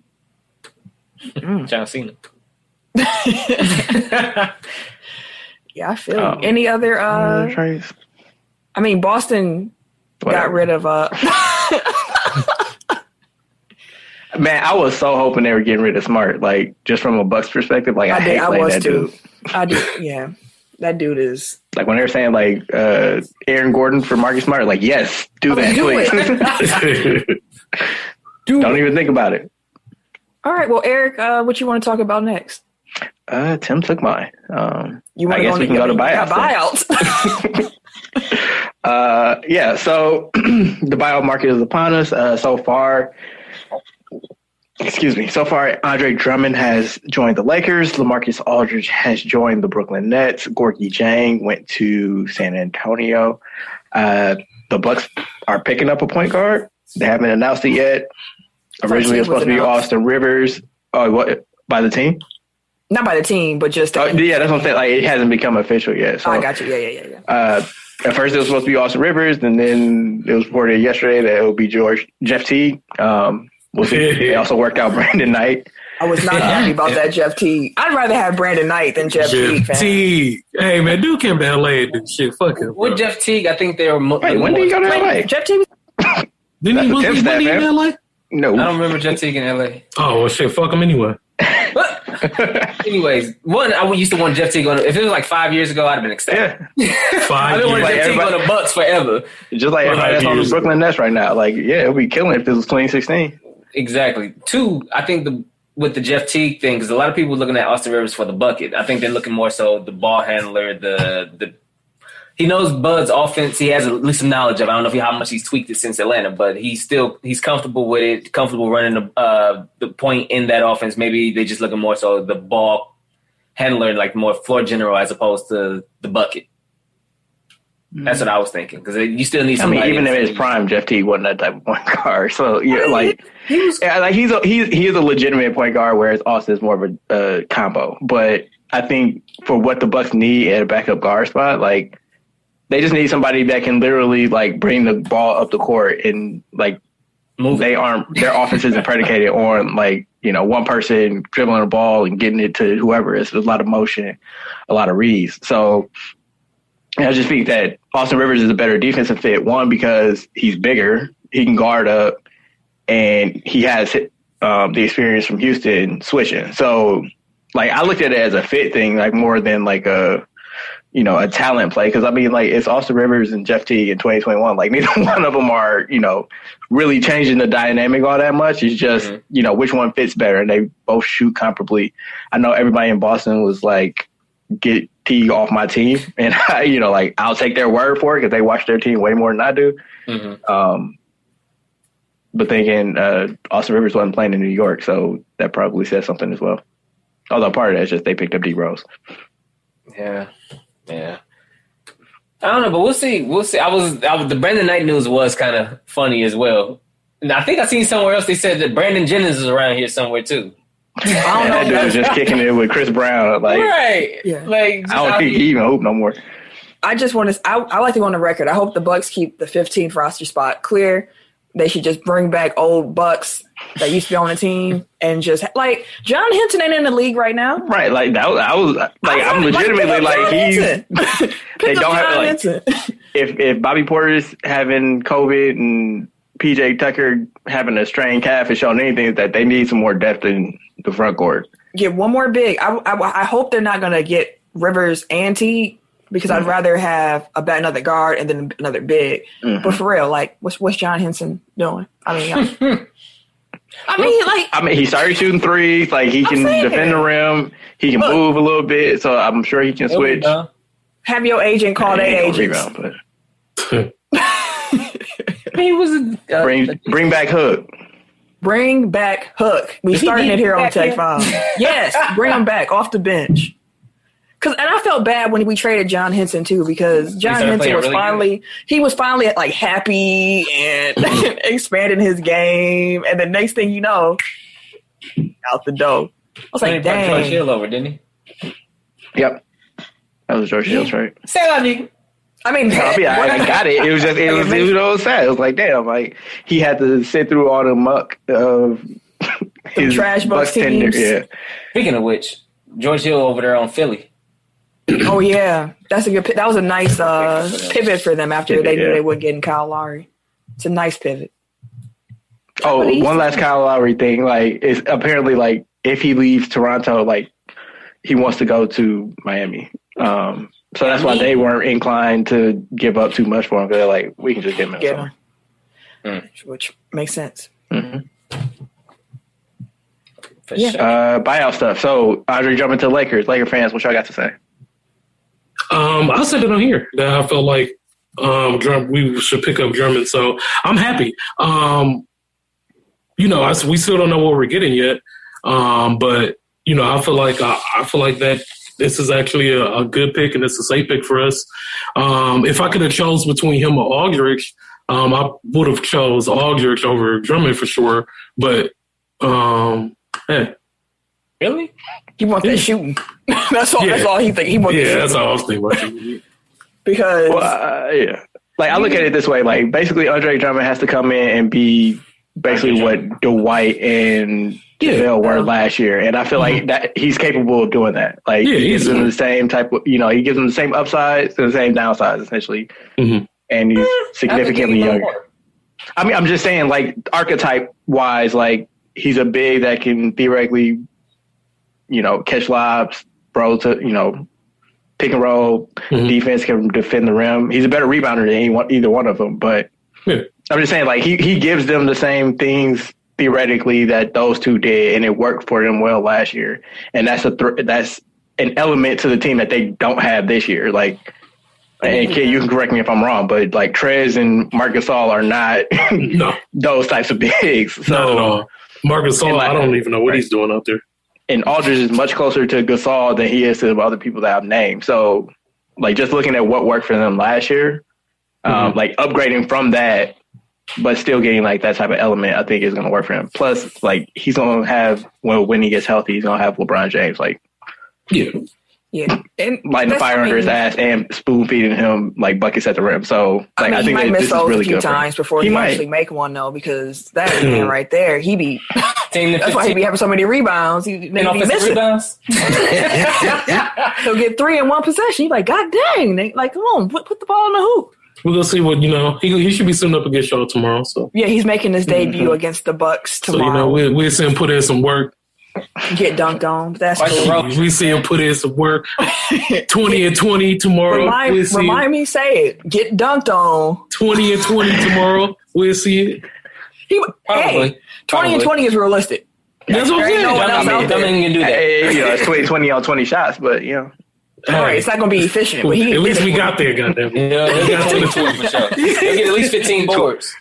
John Cena. Yeah, I feel you. Any other trades? I mean, Boston got rid of Man, I was so hoping they were getting rid of Smart, like just from a Bucks perspective. Like I was too. Dude. I do, yeah. That dude is like when they were saying like Aaron Gordon for Marcus Smart, like yes, do that, please. Don't even think about it. All right, well, Eric, what you want to talk about next? Tim took mine. I guess we can go to buyouts. Yeah, so the buyout market is upon us. So far, Andre Drummond has joined the Lakers. LaMarcus Aldridge has joined the Brooklyn Nets. Gorgui Dieng went to San Antonio. The Bucks are picking up a point guard. They haven't announced it yet. Originally, it was supposed to be Austin Rivers. Oh, what? By the team? Not by the team, but just... yeah, that's what I'm saying. Like, it hasn't become official yet. So, I got you. Yeah. At first, it was supposed to be Austin Rivers, and then it was reported yesterday that it would be Jeff Teague. We'll see. They also worked out Brandon Knight. I was not happy about that Jeff Teague. I'd rather have Brandon Knight than Jeff Teague. Hey, man, dude came to LA and did shit. Fuck him. With Jeff Teague, I think they were... Wait, when did he go to LA? Jeff Teague... Didn't he in LA? No. I don't remember Jeff Teague in LA. Oh, well, shit, fuck him anyway. Anyways, I used to want Jeff Teague on. If it was like 5 years ago, I'd have been ecstatic. Yeah. I've been wanting Jeff Teague on the Bucks forever. Just like everybody that's on the Brooklyn Nets right now. Like, yeah, it would be killing if this was 2016. Exactly. Two, I think with the Jeff Teague thing, because a lot of people are looking at Austin Rivers for the bucket. I think they're looking more so the ball handler, he knows Bud's offense. He has at least some knowledge of it. I don't know how much he's tweaked it since Atlanta, but he's comfortable with it, comfortable running the point in that offense. Maybe they just looking more so the ball handler, like more floor general as opposed to the bucket. That's what I was thinking, because you still need somebody. Even in his prime, Jeff Teague wasn't that type of point guard. So yeah, he's a legitimate point guard, whereas Austin is more of a combo. But I think for what the Bucks need at a backup guard spot, like, they just need somebody that can literally like bring the ball up the court and like move. Their offense isn't predicated on like, one person dribbling the ball and getting it to whoever. It's a lot of motion, a lot of reads. So I just think that Austin Rivers is a better defensive fit. One, because he's bigger, he can guard up, and he has the experience from Houston switching. So like I looked at it as a fit thing, like more than like a talent play. Because I mean, like, it's Austin Rivers and Jeff Teague in 2021. Like, neither one of them are, really changing the dynamic all that much. It's just, which one fits better. And they both shoot comparably. I know everybody in Boston was like, get Teague off my team. And, I'll take their word for it because they watch their team way more than I do. Mm-hmm. But thinking Austin Rivers wasn't playing in New York, so that probably says something as well. Although part of that is just they picked up D Rose. Yeah. I don't know, but we'll see. The Brandon Knight news was kind of funny as well. And I think I seen somewhere else they said that Brandon Jennings is around here somewhere too. I don't know. That dude was just kicking it with Chris Brown. Like, right. Yeah. Like, I don't think he even hoop no more. I just want to. I like to go on the record. I hope the Bucks keep the 15th roster spot clear. They should just bring back old Bucks that used to be on the team and just like John Henson ain't in the league right now. Right, like that. I'm legitimately like he's. They don't have like if Bobby Porter's having COVID and PJ Tucker having a strained calf is showing anything that they need some more depth in the front court. Get one more big. I hope they're not going to get Rivers and T because I'd rather have another guard and then another big. Mm-hmm. But for real, like what's John Henson doing? I mean, he started shooting threes. Like he can defend the rim. He can move a little bit. So I'm sure he can switch. Have your agent call their agents. He was bring back Hook. Bring back Hook. We starting it here on Tech 5. Yes, bring him back off the bench. And I felt bad when we traded John Henson too, because John Henson was finally like happy and expanding his game, and the next thing you know, out the door. I was like, dang. George Hill over, didn't he? Yep, that was George Hill's right. Say that, nigga. I mean, I got it. It was just, it was sad. It was like, damn, like he had to sit through all the muck of his trash Bucks teams. Yeah. Speaking of which, George Hill over there on Philly. Oh yeah, that was a nice pivot for them after they knew they were getting Kyle Lowry. It's a nice pivot. Oh, one last Kyle Lowry thing. Like, it's apparently like if he leaves Toronto, like he wants to go to Miami. So that's why they weren't inclined to give up too much for him. They're like, we can just get him. Which makes sense. Mm-hmm. For sure. Buyout stuff. So Andre jumping to Lakers. Laker fans, what y'all got to say? I said it on here that I felt like we should pick up Drummond, so I'm happy. We still don't know what we're getting yet, but I feel like that this is actually a good pick and it's a safe pick for us. If I could have chose between him or Aldridge, I would have chose Aldridge over Drummond for sure. But really. He wants that shooting. That's all he thinks. He wants that shooting. That's all I was thinking about. Because like I look at it this way, like basically Andre Drummond has to come in and be basically what Dwight and Deville were last year, and I feel like that he's capable of doing that. Like he gives them the same type of, he gives them the same upsides and the same downsides essentially, and he's significantly younger. I mean, I'm just saying, like archetype wise, like he's a big that can theoretically, catch lobs, to, pick and roll, defense, can defend the rim. He's a better rebounder than either one of them. But I'm just saying, like he gives them the same things theoretically that those two did, and it worked for them well last year. And that's that's an element to the team that they don't have this year. Like, and Kid, you can correct me if I'm wrong, but like Trez and Marc Gasol are not those types of bigs. So not at all. Marc Gasol, I don't even know what he's doing out there. And Aldridge is much closer to Gasol than he is to the other people that I've named. So, like, just looking at what worked for them last year, like upgrading from that, but still getting like that type of element, I think is going to work for him. Plus, like, he's going to have, when he gets healthy, he's going to have LeBron James, like, and lighting the fire under his ass and spoon feeding him like buckets at the rim. So, like, I think he might miss those really a few times before he actually make one, though, because that man right there, he be. That's why he be having so many rebounds. He missing rebounds. He'll get 3 in one possession. He's like, God dang! Like, come on, put the ball in the hoop. We're gonna see what he should be suiting up against y'all tomorrow. So he's making his debut against the Bucks tomorrow. So we'll see him put in some work. Get dunked on. That's cool. We see him put in some work. 20 and 20 tomorrow. Remind me, say it. Get dunked on. 20 and 20 tomorrow. We'll see it. 20 and 20 is realistic. That's what I'm saying. I mean, you can do that. It's 20 on 20 shots, but All right, it's not going to be efficient, but at least we got there, goddamn. Yeah, he got 20 for sure. He'll get at least 15 boards.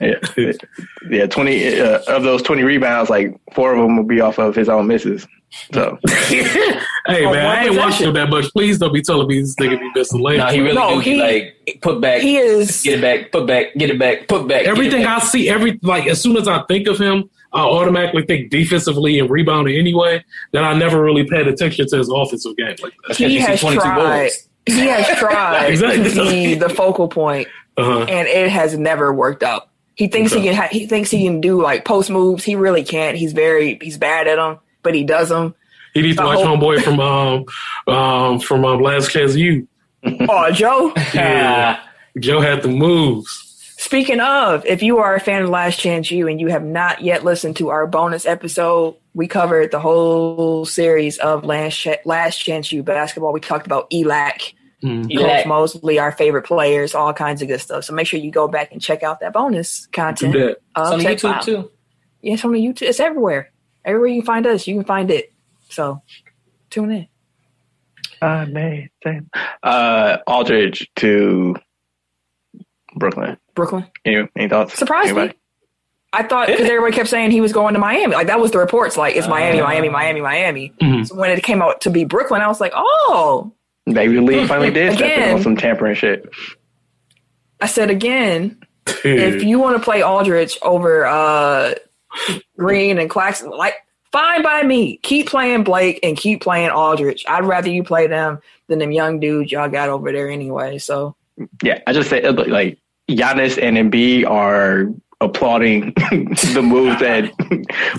Yeah, 20 of those 20 rebounds, like 4 of them will be off of his own misses. So, hey man, I ain't watching him that much. Please don't be telling me this nigga be missing layups. No, he really do be like put back. He is get it back, put back, get it back, put back. Everything I see, as soon as I think of him, I automatically think defensively and rebounding anyway. That I never really paid attention to his offensive game like that. He has tried. He has tried Exactly. to be the focal point, and it has never worked out. He thinks he can. He thinks he can do like post moves. He really can't. He's bad at them, but he does them. He needs to watch homeboy from Last Chance U. Oh, Joe. Yeah, Joe had the moves. Speaking of, if you are a fan of Last Chance U and you have not yet listened to our bonus episode, we covered the whole series of Last Chance U basketball. We talked about ELAC, Coach Mosley, our favorite players, all kinds of good stuff. So make sure you go back and check out that bonus content. It's on YouTube too. Yeah, it's on the YouTube. It's everywhere. Everywhere you can find us, you can find it. So tune in. Amazing. Aldridge to Brooklyn. Any thoughts? Surprised me. I thought, because everybody kept saying he was going to Miami. Like, that was the reports. Like, it's Miami. Mm-hmm. So when it came out to be Brooklyn, I was like, oh. Maybe the league finally did step in on some tampering shit. I said again, if you want to play Aldridge over Green and Claxton, like, fine by me. Keep playing Blake and keep playing Aldridge. I'd rather you play them than them young dudes y'all got over there anyway. So, yeah, I just say, like, Giannis and Embiid are applauding the moves that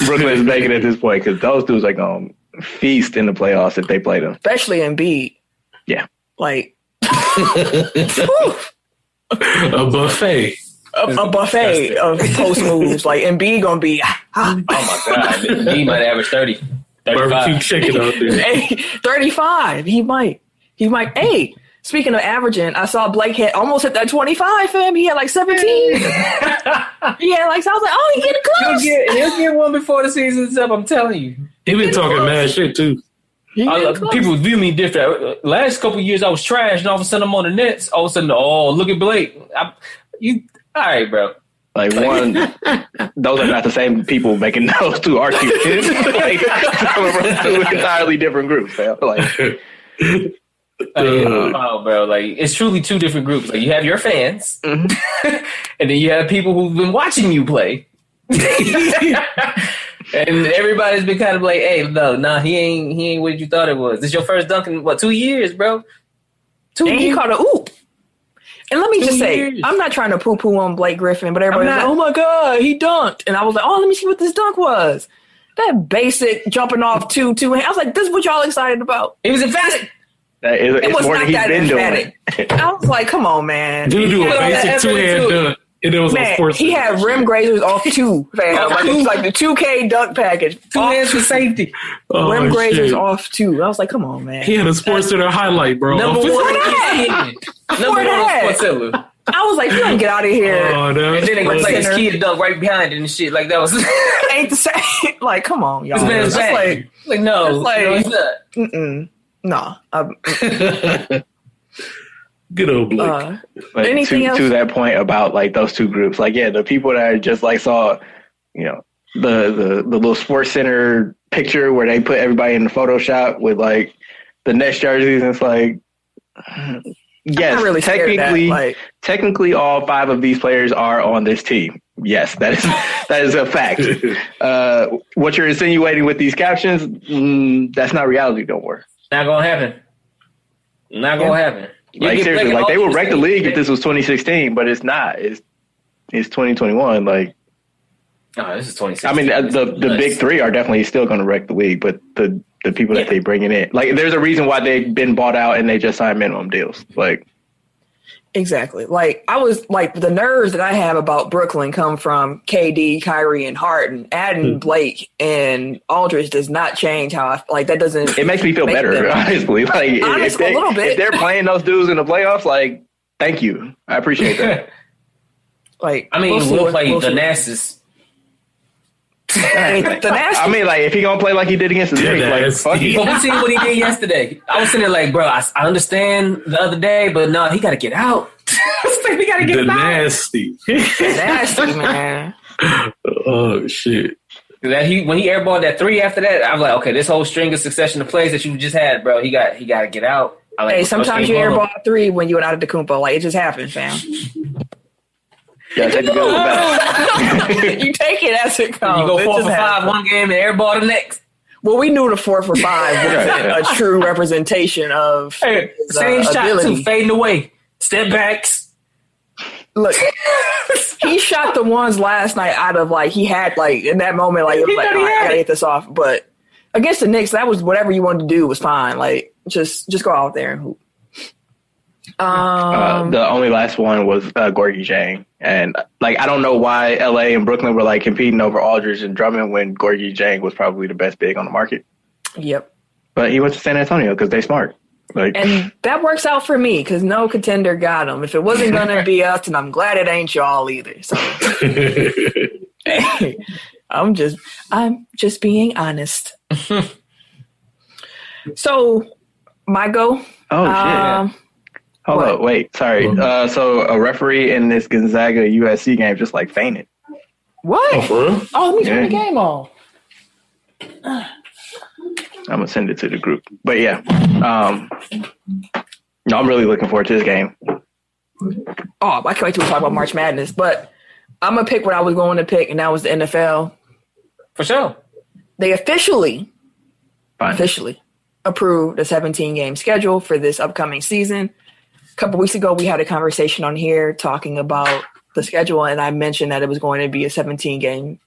Brooklyn is making at this point, because those dudes are going to feast in the playoffs if they play them. Especially Embiid. Yeah. Like, a buffet. A buffet of post moves. Like, Embiid going to be, oh my God. Embiid might average 30. 35. Barbecue chicken out there. Hey, 35. He might. Hey. Speaking of averaging, I saw Blake almost hit that 25 for him. He had like 17. I was like, oh, he getting close. He'll get one before the season's up, I'm telling you. He been talking mad shit too. People view me different. Last couple of years I was trash, and all of a sudden I'm on the Nets. All of a sudden, oh, look at Blake. All right, bro. Like, one, those are not the same people making those two arguments. Like, two entirely different groups, man. Like, bro, like, it's truly two different groups. Like, you have your fans, and then you have people who've been watching you play, and everybody's been kind of like, "Hey, no, he ain't what you thought it was." This your first dunk in 2 years, bro? 2 years. And he caught a oop. And let me just say, I'm not trying to poo-poo on Blake Griffin, but everybody's like, "Oh my God, he dunked," and I was like, "Oh, let me see what this dunk was." That basic jumping off two hands. I was like, "This is what y'all excited about?" He was emphatic. It was more than he's been emphatic. Doing. I was like, come on, man. Dude, do a basic two-hand dunk. And it was on sports. He had rim grazers off two, fam. Like the 2K dunk package. Two hands for safety. Rim grazers off two. I was like, come on, man. He had a Sports Center highlight, bro. Number one on Sports Center. I was like, you don't get out of here. Oh, and then they gonna play his kid dunk right behind it and shit. Like, that was ain't the same. Like, come on, y'all. This man's back. Like, no, he's not. No. Good old Blake. Anything else? To that point about, like, those two groups, like, yeah, the people that are just like saw, you know, the little Sports Center picture where they put everybody in the Photoshop with, like, the Nets jerseys, and it's like, yes, really technically all 5 of these players are on this team. Yes, that is a fact. What you're insinuating with these captions, that's not reality no more. Not gonna happen. Not gonna happen. Like, seriously, like, they would wreck the league if this was 2016, but it's not. It's 2021. Like, no, this is 2016. I mean, the big three are definitely still going to wreck the league, but the people that they bringing in, like, there's a reason why they've been bought out and they just signed minimum deals. Like, exactly. Like, I was like, the nerves that I have about Brooklyn come from KD, Kyrie, and Harden. Adding Blake and Aldridge does not change how I like. That doesn't. It makes me feel better, honestly. Like, honestly, a little bit. If they're playing those dudes in the playoffs, like, thank you, I appreciate that. Like, I mean, we'll play the Nassus. The nasty. I mean, like, if he gonna play like he did against the Knicks, like, fuck it. But we seen what he did yesterday. I was sitting there like, bro, I understand the other day, but no, he got to get out. He got to get out. Nasty. Nasty, man. Oh, shit. When he airballed that 3 after that, I was like, okay, this whole string of succession of plays that you just had, bro, he got to get out. Hey, sometimes you airball 3 when you and Antetokounmpo. Like, it just happens, fam. Yeah, take the good with that. You take it as it comes. You go 4 for 5 one game and airball the next. Well, we knew the 4 for 5 wasn't a true representation of same shot too, fading away. Step backs. Look, he shot the ones last night out of like he had like in that moment like it was like I gotta get this off. But against the Knicks, that was whatever you wanted to do was fine. Like just go out there and hoop. The only last one was Gorgie Jang, and like I don't know why LA and Brooklyn were like competing over Aldridge and Drummond when Gorgie Jang was probably the best big on the market. Yep. But he went to San Antonio because they smart. Like, and that works out for me because no contender got him. If it wasn't gonna be us, and I'm glad it ain't y'all either. So hey, I'm just being honest. So my go. Oh shit. Hold up, wait, sorry. So a referee in this Gonzaga USC game just like fainted. What? Let me turn the game off. I'm gonna send it to the group. But yeah, no, I'm really looking forward to this game. Oh, I can't wait till we talk about March Madness. But I'm gonna pick what I was going to pick, and that was the NFL. For sure. They officially approved a 17-game schedule for this upcoming season. A couple weeks ago, we had a conversation on here talking about the schedule, and I mentioned that it was going to be a 17-game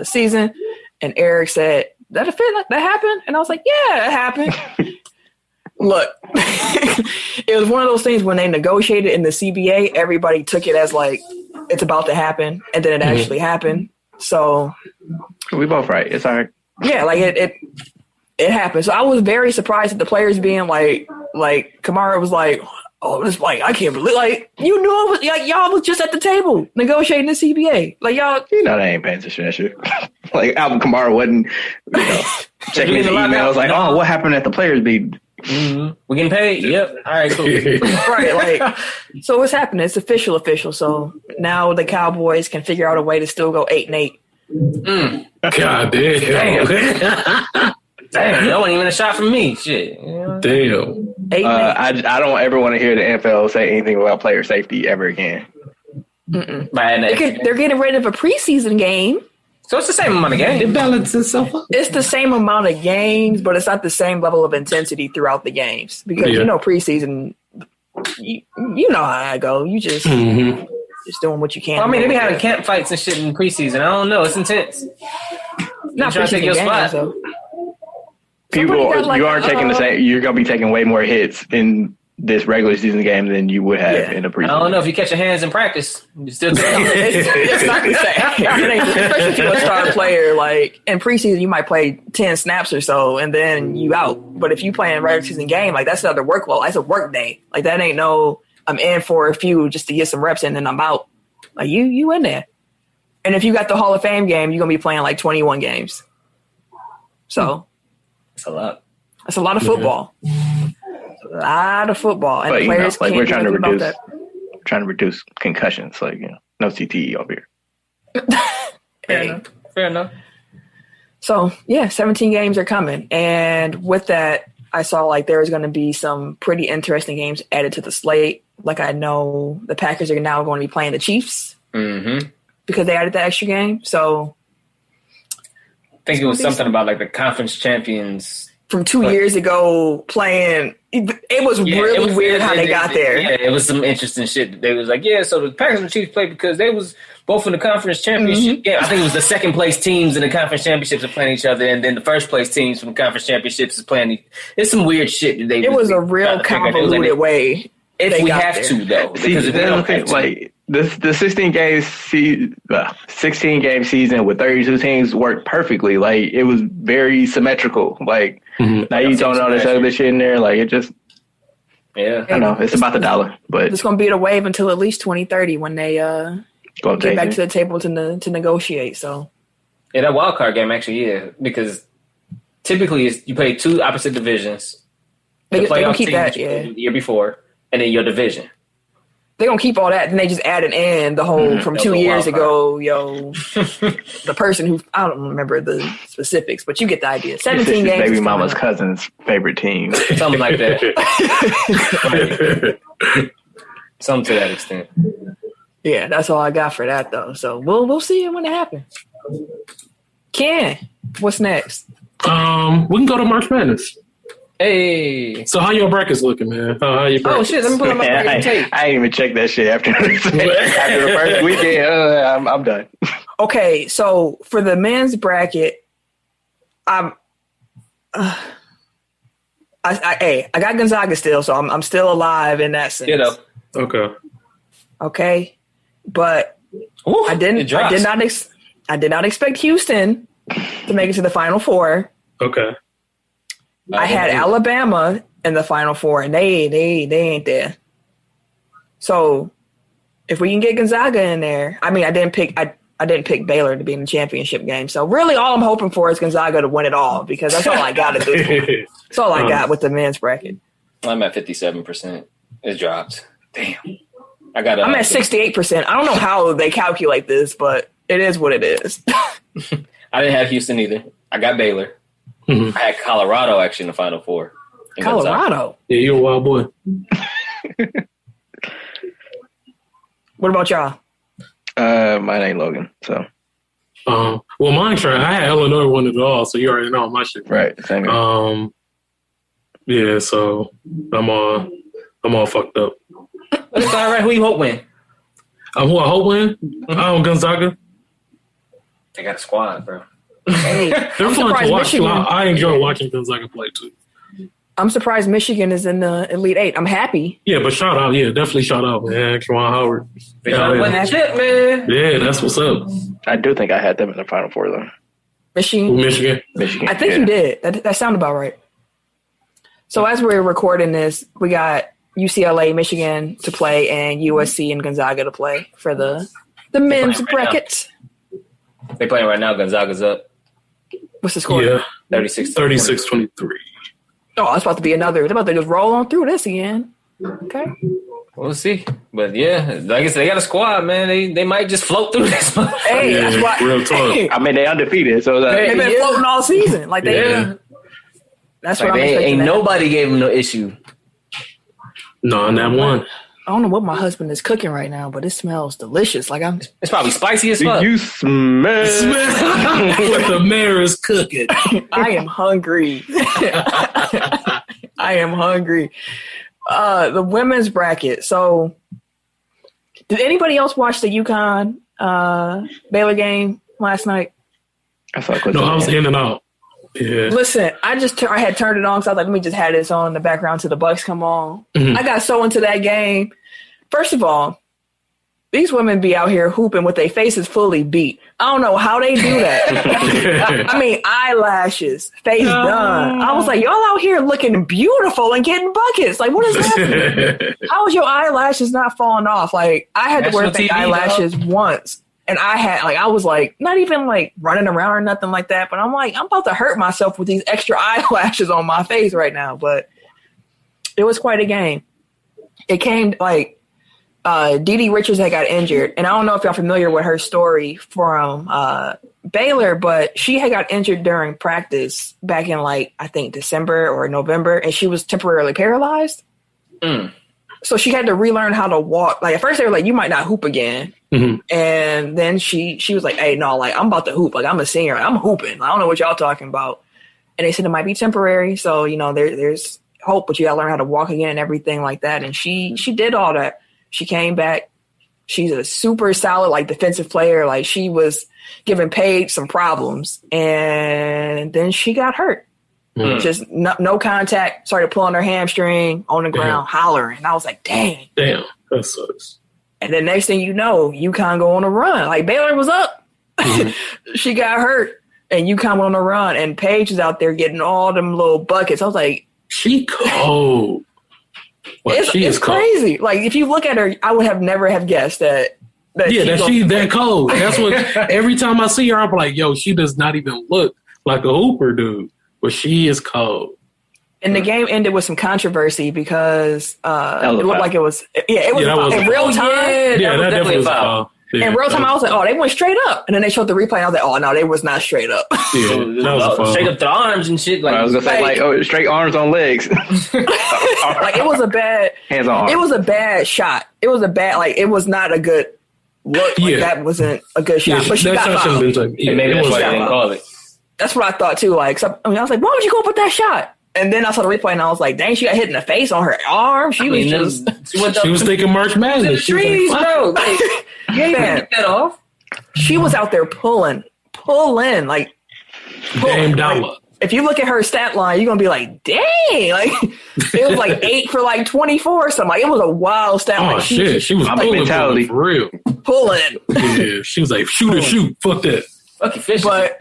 season. And Eric said, that happened? And I was like, yeah, it happened. Look, it was one of those things when they negotiated in the CBA, everybody took it as like, it's about to happen. And then it actually happened. So. We both right. It's all right. Yeah, like it happened. So I was very surprised at the players being like Kamara was like, oh, it's like, I can't believe, like, you knew it was, like, y'all was just at the table negotiating the CBA. Like, y'all. You know, they ain't paying attention to that shit. Like, Alvin Kamara wasn't, checking his emails, like, oh, what happened at the players' meeting? Mm-hmm. We getting paid? Yep. All right, cool. Right, like, so what's happening? It's official. So now the Cowboys can figure out a way to still go 8-8. God damn. Damn, that wasn't even a shot from me. Shit. Damn. I don't ever want to hear the NFL say anything about player safety ever again. They're getting rid of a preseason game. So it's the same amount of games. It balances itself up. It's the same amount of games, but it's not the same level of intensity throughout the games. Because, preseason, you know how I go. You just doing what you can. Well, I mean, they be having camp fights and shit in preseason. I don't know. It's intense. Not trying to take your spot. Though. People, you aren't taking the same. You're gonna be taking way more hits in this regular season game than you would have in a preseason. I don't know if you catch your hands in practice. You still it's not the same. Especially if you're a star player. Like in preseason, you might play 10 snaps or so, and then you out. But if you play in a regular season game, like that's another workload. That's a work day. Like that ain't no. I'm in for a few just to get some reps in, and I'm out. Like you in there. And if you got the Hall of Fame game, you're gonna be playing like 21 games. So. That's a lot. That's a lot of football. A lot of football. And but, the players like we're trying to reduce reduce concussions. Like, no CTE over here. Fair enough. So, 17 games are coming. And with that, I saw like there's going to be some pretty interesting games added to the slate. Like I know the Packers are now going to be playing the Chiefs because they added the extra game. So I think it was something about like the conference champions from 2 years ago playing. It was really weird how they got there. Yeah, it was some interesting shit. They was like, so the Packers and Chiefs played because they was both in the conference championship. Yeah, I think it was the second place teams in the conference championships are playing each other, and then the first place teams from the conference championships is playing. It's some weird shit. It was a real convoluted way. If we have to, though, because if we don't have to. Like the 16 game season with 32 teams worked perfectly. Like it was very symmetrical. Like now you don't know this other shit in there. Like it just I know it's about the dollar, but it's gonna be the wave until at least 2030 when they get back to the table to negotiate. So Yeah, that wild card game actually, because typically you play two opposite divisions. They don't keep team that, the year before, and then your division. They're going to keep all that, and they just added in the whole from 2 years ago, the person who, I don't remember the specifics, but you get the idea. 17 games. Baby mama's cousin's favorite team. Something like that. Something to that extent. Yeah, that's all I got for that, though. So we'll see it when it happens. Ken, what's next? We can go to March Madness. Hey. So how your brackets looking, man? How your brackets? Oh, shit. Let me pull up my bracket tape. I didn't even check that shit after the first weekend. I'm done. Okay, so for the men's bracket, I got Gonzaga still, so I'm still alive in that sense. You know. Okay, but Ooh, I did not expect Houston to make it to the Final Four. Okay. I had Alabama in the Final Four, and they ain't there. So if we can get Gonzaga in there, I mean, I didn't pick Baylor to be in the championship game. So really, all I'm hoping for is Gonzaga to win it all, because that's all I got at this point. That's all I got with the men's bracket. I'm at 57%. It dropped. Damn. I'm at 68%. I don't know how they calculate this, but it is what it is. I didn't have Houston either. I got Baylor. I had Colorado actually in the Final Four. Colorado? Yeah, you're a wild boy. What about y'all? Mine ain't Logan, so. Well, mine, I had Illinois win it all, so you already know my shit. Right, same here. Yeah, so I'm all fucked up. But it's all right. Who you hope win? Who I hope win? Gonzaga. They got a squad, bro. Hey, they're fun to watch. I enjoy watching Gonzaga play too. I'm surprised Michigan is in the Elite Eight. I'm happy. Yeah, but shout out, definitely shout out, man. Juwan Howard. They trying to win that shit, man. Yeah, that's what's up. I do think I had them in the Final Four though. Michigan. I think you did. That sounded about right. So as we're recording this, we got UCLA, Michigan to play, and USC and Gonzaga to play for the men's bracket. They playing right now. Gonzaga's up. What's the score? Yeah, 36-23. Oh, it's about to be another. They're about to just roll on through this again. Okay. We'll see. But yeah, like I said, they got a squad, man. They might just float through this. Hey, that's why. Real talk. I mean, they undefeated, so they've been floating all season. Like that's what I'm expecting. Ain't nobody gave them no issue. No, on that one. I don't know what my husband is cooking right now, but it smells delicious. Like it's probably spicy as fuck. You smell what the mayor is cooking. I am hungry. I am hungry. The women's bracket. So, did anybody else watch the UConn Baylor game last night? I was in and out. Yeah. Listen, I had turned it on, so I was like, let me just have this on in the background till the Bucks come on. Mm-hmm. I got so into that game. First of all, these women be out here hooping with their faces fully beat. I don't know how they do that. I mean, eyelashes, face done. I was like, y'all out here looking beautiful and getting buckets. Like, what is happening? How is your eyelashes not falling off? Like, I had to wear fake eyelashes once. And I was like, not even like running around or nothing like that. But I'm like, I'm about to hurt myself with these extra eyelashes on my face right now. But it was quite a game. It came like Dee Richards had got injured. And I don't know if y'all familiar with her story from Baylor, but she had got injured during practice back in like, I think December or November. And she was temporarily paralyzed. So she had to relearn how to walk. Like at first they were like, you might not hoop again. Mm-hmm. And then she was like, hey, no, like I'm about to hoop. Like I'm a singer. I'm hooping. I don't know what y'all talking about. And they said it might be temporary. So, there's hope, but you gotta learn how to walk again and everything like that. And she did all that. She came back. She's a super solid, like defensive player. Like she was giving Paige some problems. And then she got hurt. Just no contact, started pulling her hamstring on the ground, hollering. And I was like, dang. Damn, that sucks. And then next thing you know, UConn go on a run. Like Baylor was up. She got hurt and UConn went on a run. And Paige is out there getting all them little buckets. I was like, she cold. It's crazy. Like if you look at her, I would have never have guessed that she's that cold. That's what. Every time I see her, I'm like, yo, she does not even look like a hooper, dude. But she is cold. And the game ended with some controversy because it looked like it was in real time. Yeah, that definitely was a foul. Yeah, in real time, I was like, oh, they went straight up. And then they showed the replay, and I was like, oh, no, they was not straight up. Yeah, that was a foul. Straight up the arms and shit. Like, I was going to say, straight arms on legs. Like, it was a bad... Hands on arms. It was a bad shot. It was a bad... Like, it was not a good look. Like, that wasn't a good shot. But she got fouled. Maybe that's why they didn't call it. That's what I thought, too. Like, I was like, why would you go up with that shot? And then I saw the replay, and I was like, dang, she got hit in the face on her arm. She was thinking March Madness. To the trees, bro. Like, you ain't get that off. She was out there pulling, like, damn dollar. Like, if you look at her stat line, you're gonna be like, dang, like it was like 8 for like 24 or something. Like, it was a wild stat. Oh like, shit, she was pulling for real. Pulling. Yeah, she was like, shoot or shoot. Fuck that. Fucking fish. But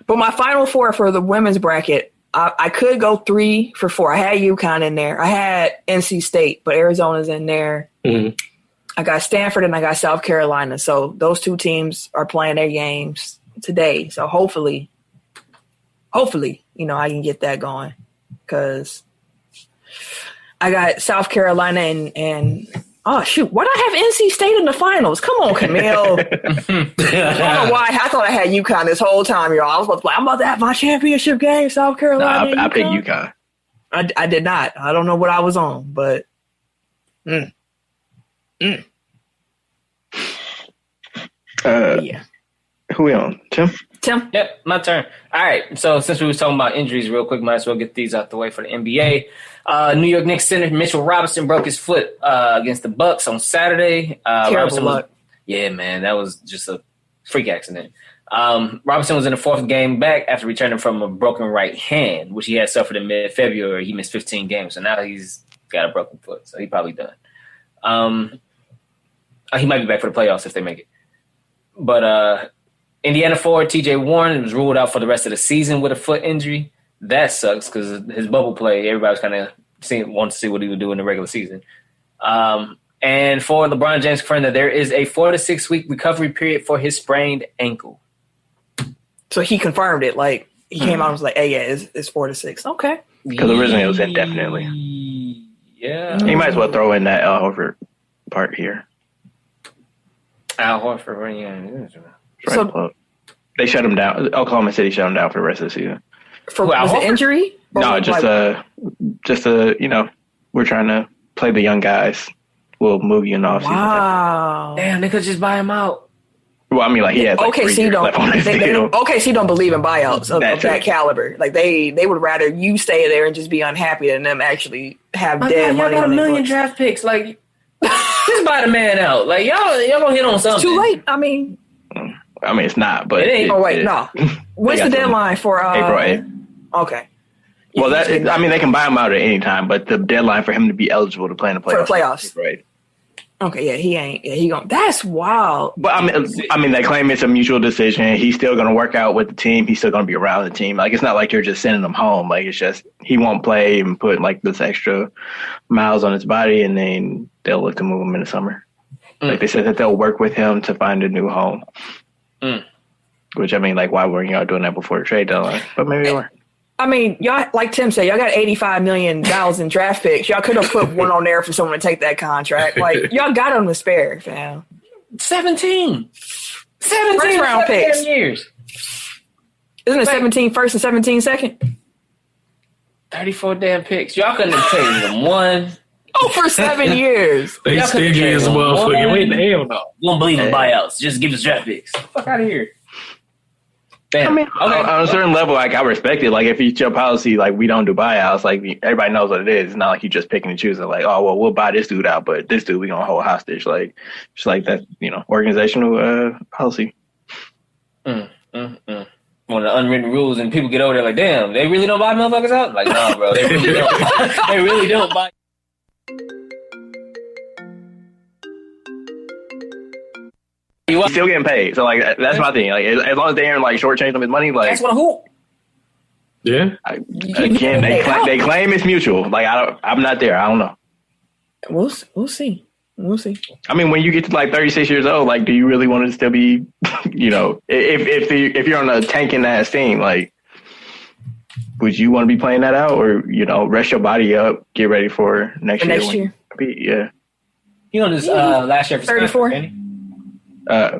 but my final four for the women's bracket, I could go 3 for 4. I had UConn in there. I had NC State, but Arizona's in there. Mm-hmm. I got Stanford and I got South Carolina. So those two teams are playing their games today. So hopefully, I can get that going because I got South Carolina and oh shoot, why did I have NC State in the finals? Come on, Camille. I don't know why. I thought I had UConn this whole time, y'all. I was about to play. I'm about to have my championship game, South Carolina. I picked UConn. I did not. I don't know what I was on, but yeah. Who we on? Tim? Yep, my turn. All right. So since we was talking about injuries real quick, might as well get these out the way for the NBA. New York Knicks center Mitchell Robinson broke his foot against the Bucks on Saturday. Terrible luck. Yeah, man, that was just a freak accident. Robinson was in the 4th game back after returning from a broken right hand, which he had suffered in mid-February. He missed 15 games, so now he's got a broken foot, so he's probably done. He might be back for the playoffs if they make it. But Indiana forward T.J. Warren was ruled out for the rest of the season with a foot injury. That sucks because his bubble play, everybody was kind of wanting to see what he would do in the regular season. And for LeBron James confirmed that there is a 4 to 6 week recovery period for his sprained ankle. So he confirmed it. Like, he came out and was like, hey, yeah, it's 4 to 6. Okay. Because originally it was indefinitely. Yeah. You might as well throw in that Al Horford part here. Al Horford, yeah. So they shut him down. Oklahoma City shut him down for the rest of the season. Was it injury? No, just we're trying to play the young guys. We'll move you in the offseason. Wow. Damn, they could just buy him out. Well, I mean, like, he has like 3 years left on his deal. OKC don't believe in buyouts of that caliber. Like, they would rather you stay there and just be unhappy than them actually have dead money. Y'all got $1 million draft picks. Like, just buy the man out. Like, y'all gonna hit on something. It's too late. I mean, it's not, but... It ain't. No. What's the deadline for... April 8th. Okay. Well, they can buy him out at any time, but the deadline for him to be eligible to play in the playoffs. For the playoffs. Right. Okay, yeah, he ain't. Yeah, he going. That's wild. But I mean, they claim it's a mutual decision. He's still going to work out with the team. He's still going to be around the team. Like, it's not like you're just sending him home. Like, it's just he won't play and put like this extra miles on his body, and then they'll look to move him in the summer. Like, they said that they'll work with him to find a new home. Which, I mean, like, why weren't y'all doing that before the trade deadline? But maybe they were. I mean, y'all, like Tim said, y'all got $85 million in draft picks. Y'all could have put one on there for someone to take that contract. Like, y'all got them to spare, fam. 17 first round picks. Years. Isn't it 17 first and 17 second? 34 damn picks. Y'all couldn't have traded them one. Oh, for 7 years. They stingy as a motherfucker. Wait, hell no. Won't believe in buyouts. Just give us draft picks. Fuck out of here. Damn. I mean, on a certain level, like, I respect it. Like, if it's your policy, like, we don't do buyouts, like, everybody knows what it is. It's not like you just picking and choosing, like, oh, well, we'll buy this dude out, but this dude we gonna hold hostage. Like, just like that, organizational policy. One of the unwritten rules, and people get over there like, damn, they really don't buy motherfuckers out? Like, no, bro, they really don't. They really don't buy. He's still getting paid, so like that's my thing. Like, as long as they aren't like shortchanging him his money, like that's what I hope. Yeah. Again, they claim it's mutual. Like, I'm not there. I don't know. We'll see. We'll see. I mean, when you get to like 36 years old, like, do you really want to still be, if you're on a tanking ass team, like, would you want to be playing that out, or rest your body up, get ready for next year? Yeah. This last year for 34.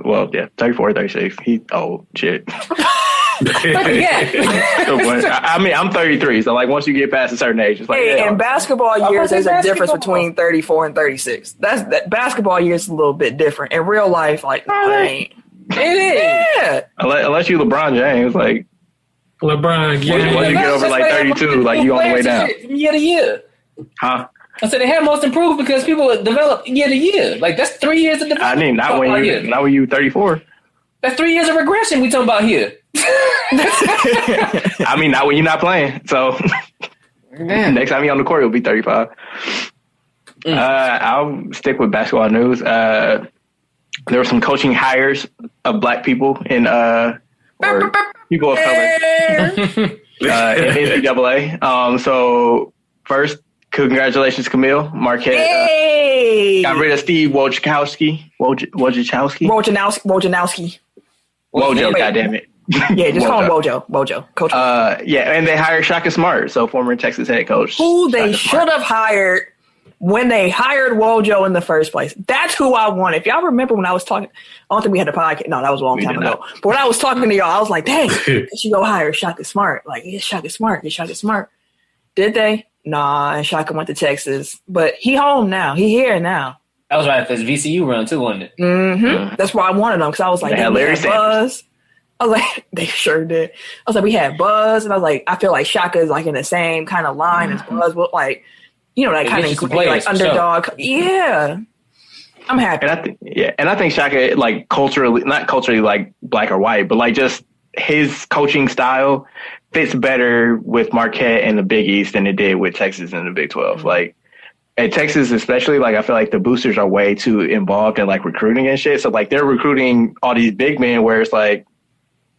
Well, yeah, 34, 36. He shit. I mean, I'm 33, so like once you get past a certain age, it's like in basketball years, there's a difference between 34 and 36. That basketball years is a little bit different. In real life, like it is. Yeah. Unless you LeBron James, like LeBron. Yeah. Once you get over like 32, like you on the way down. Year to year. Huh? I said they have most improved because people develop year to year. Like that's 3 years of development. I mean, not when you 34. That's 3 years of regression we talking about here. I mean, not when you're not playing. So next time you're on the court, you'll be 35. I'll stick with basketball news. There were some coaching hires of black people or people of color in NCAA. So first, congratulations, Camille Marquette. Got rid of Steve Wojciechowski. Wojo, goddammit. Yeah, just call him Wojo. Coach. Yeah, and they hired Shaka Smart, so former Texas head coach. Who they should have hired when they hired Wojo in the first place. That's who I want. If y'all remember when I was talking, I don't think we had a podcast. No, that was a long time ago. But when I was talking to y'all, I was like, dang, they should go hire Shaka Smart. Like, yeah, Shaka Smart. Did they? Nah, and Shaka went to Texas. But he home now. He here now. That was right after his VCU run, too, wasn't it? Mm-hmm. That's why I wanted them, because I was like, Larry we had Buzz. I was like, they sure did. I was like, we had Buzz, and I was like, I feel like Shaka is like in the same kind of line as Buzz, but like, that kind of like underdog. Sure. Yeah. I'm happy. And I think Shaka, like not culturally like black or white, but like just his coaching style fits better with Marquette and the Big East than it did with Texas and the Big 12. Mm-hmm. Like at Texas, especially, like I feel like the boosters are way too involved in like recruiting and shit. So like they're recruiting all these big men where it's like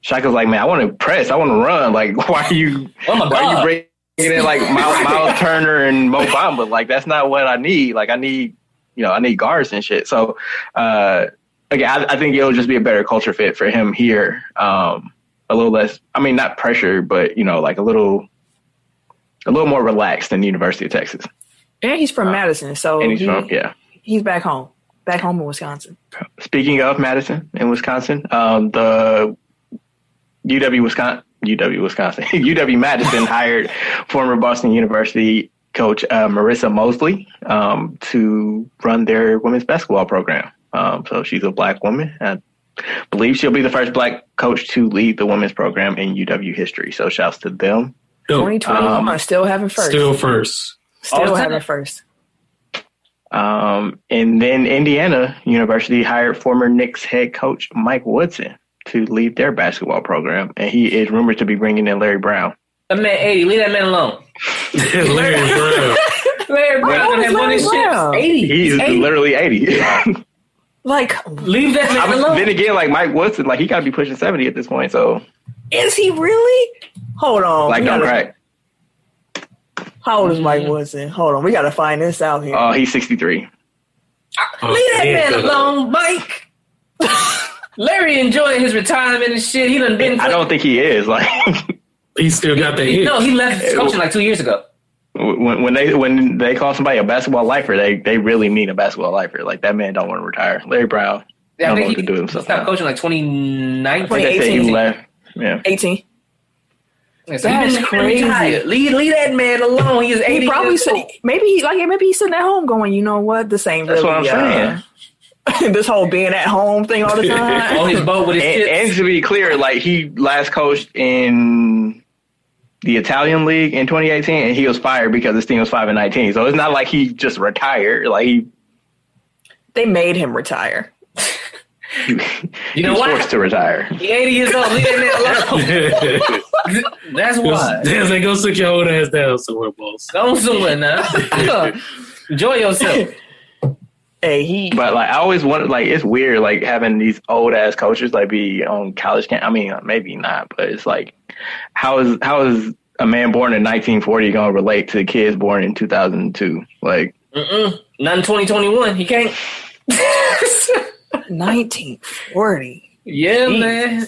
Shaka's like, man, I want to press, I want to run. Like, why are you bringing in like Miles Turner and Mo Bamba? Like that's not what I need. Like I need guards and shit. So again, I think it'll just be a better culture fit for him here. A little less, I mean, not pressure, but like a little more relaxed than the University of Texas. And he's from Madison, so he's back home in Wisconsin. Speaking of Madison in Wisconsin, the UW Madison hired former Boston University coach Marissa Mosley to run their women's basketball program. So she's a black woman. I believe she'll be the first black coach to lead the women's program in UW history. So shouts to them. 2021, still having first. Still first. Still having first. And then Indiana University hired former Knicks head coach Mike Woodson to lead their basketball program, and he is rumored to be bringing in Larry Brown. That man 80. Leave that man alone. Larry Brown has won his shit. 80. He's 80. Literally 80. Like, leave that man alone. Then again, like Mike Woodson, like he got to be pushing 70 at this point. So, is he really? Hold on. Like, don't crack. How old is Mike Woodson? Hold on, we got to find this out here. He's 63. Leave that man alone, Mike. Larry enjoying his retirement and shit. He done been. I don't think he is. Like he still got the hit. No, he left coaching like 2 years ago. When they call somebody a basketball lifer, they really mean a basketball lifer. Like that man don't want to retire. Larry Brown don't know what to do with himself. He stopped coaching like 2019. 2018. He left. Yeah. 18. That's crazy. Leave that man alone. He is 80. He probably said maybe he's sitting at home going, you know what? This ain't really. That's what I'm saying. This whole being at home thing all the time. On his boat with his kids. And to be clear, like he last coached in the Italian league in 2018, and he was fired because his team was 5-19. So it's not like he just retired. Like they made him retire. You know what? Forced to retire. He's 80 years old. Leave that man alone. That's why. Damn, go sit your old ass down somewhere, boss. Go somewhere now. Enjoy yourself. But like I always wanted, like it's weird, like having these old ass coaches like be on college camp. I mean, maybe not, but it's like, how is a man born in 1940 gonna relate to kids born in 2002? Like, Not in 2021. He can't. 1940. Yeah, jeez. Man.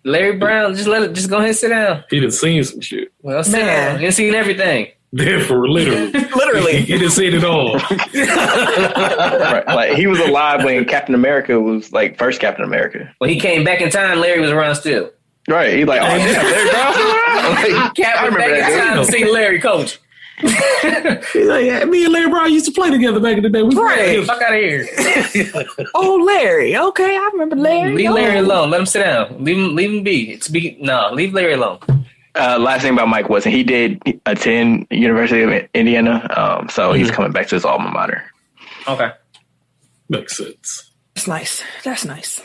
Larry Brown, just go ahead and sit down. He done seen some shit. Well, sit down. He done seen everything. Therefore, literally. He done seen it all. Right. Like, he was alive when Captain America was like first Captain America. When he came back in time, Larry was around still. Right. He's like, oh yeah, Larry Brown's still around. Like, Captain back in time to see Larry coach. He's like, yeah, me and Larry Brown used to play together back in the day. We right. Fuck out of here. Oh, Larry. Okay, I remember Larry. Leave Larry alone. Let him sit down. Leave him be. Leave Larry alone. Last thing about Mike was he did attend University of Indiana, so he's coming back to his alma mater. Okay. Makes sense. That's nice.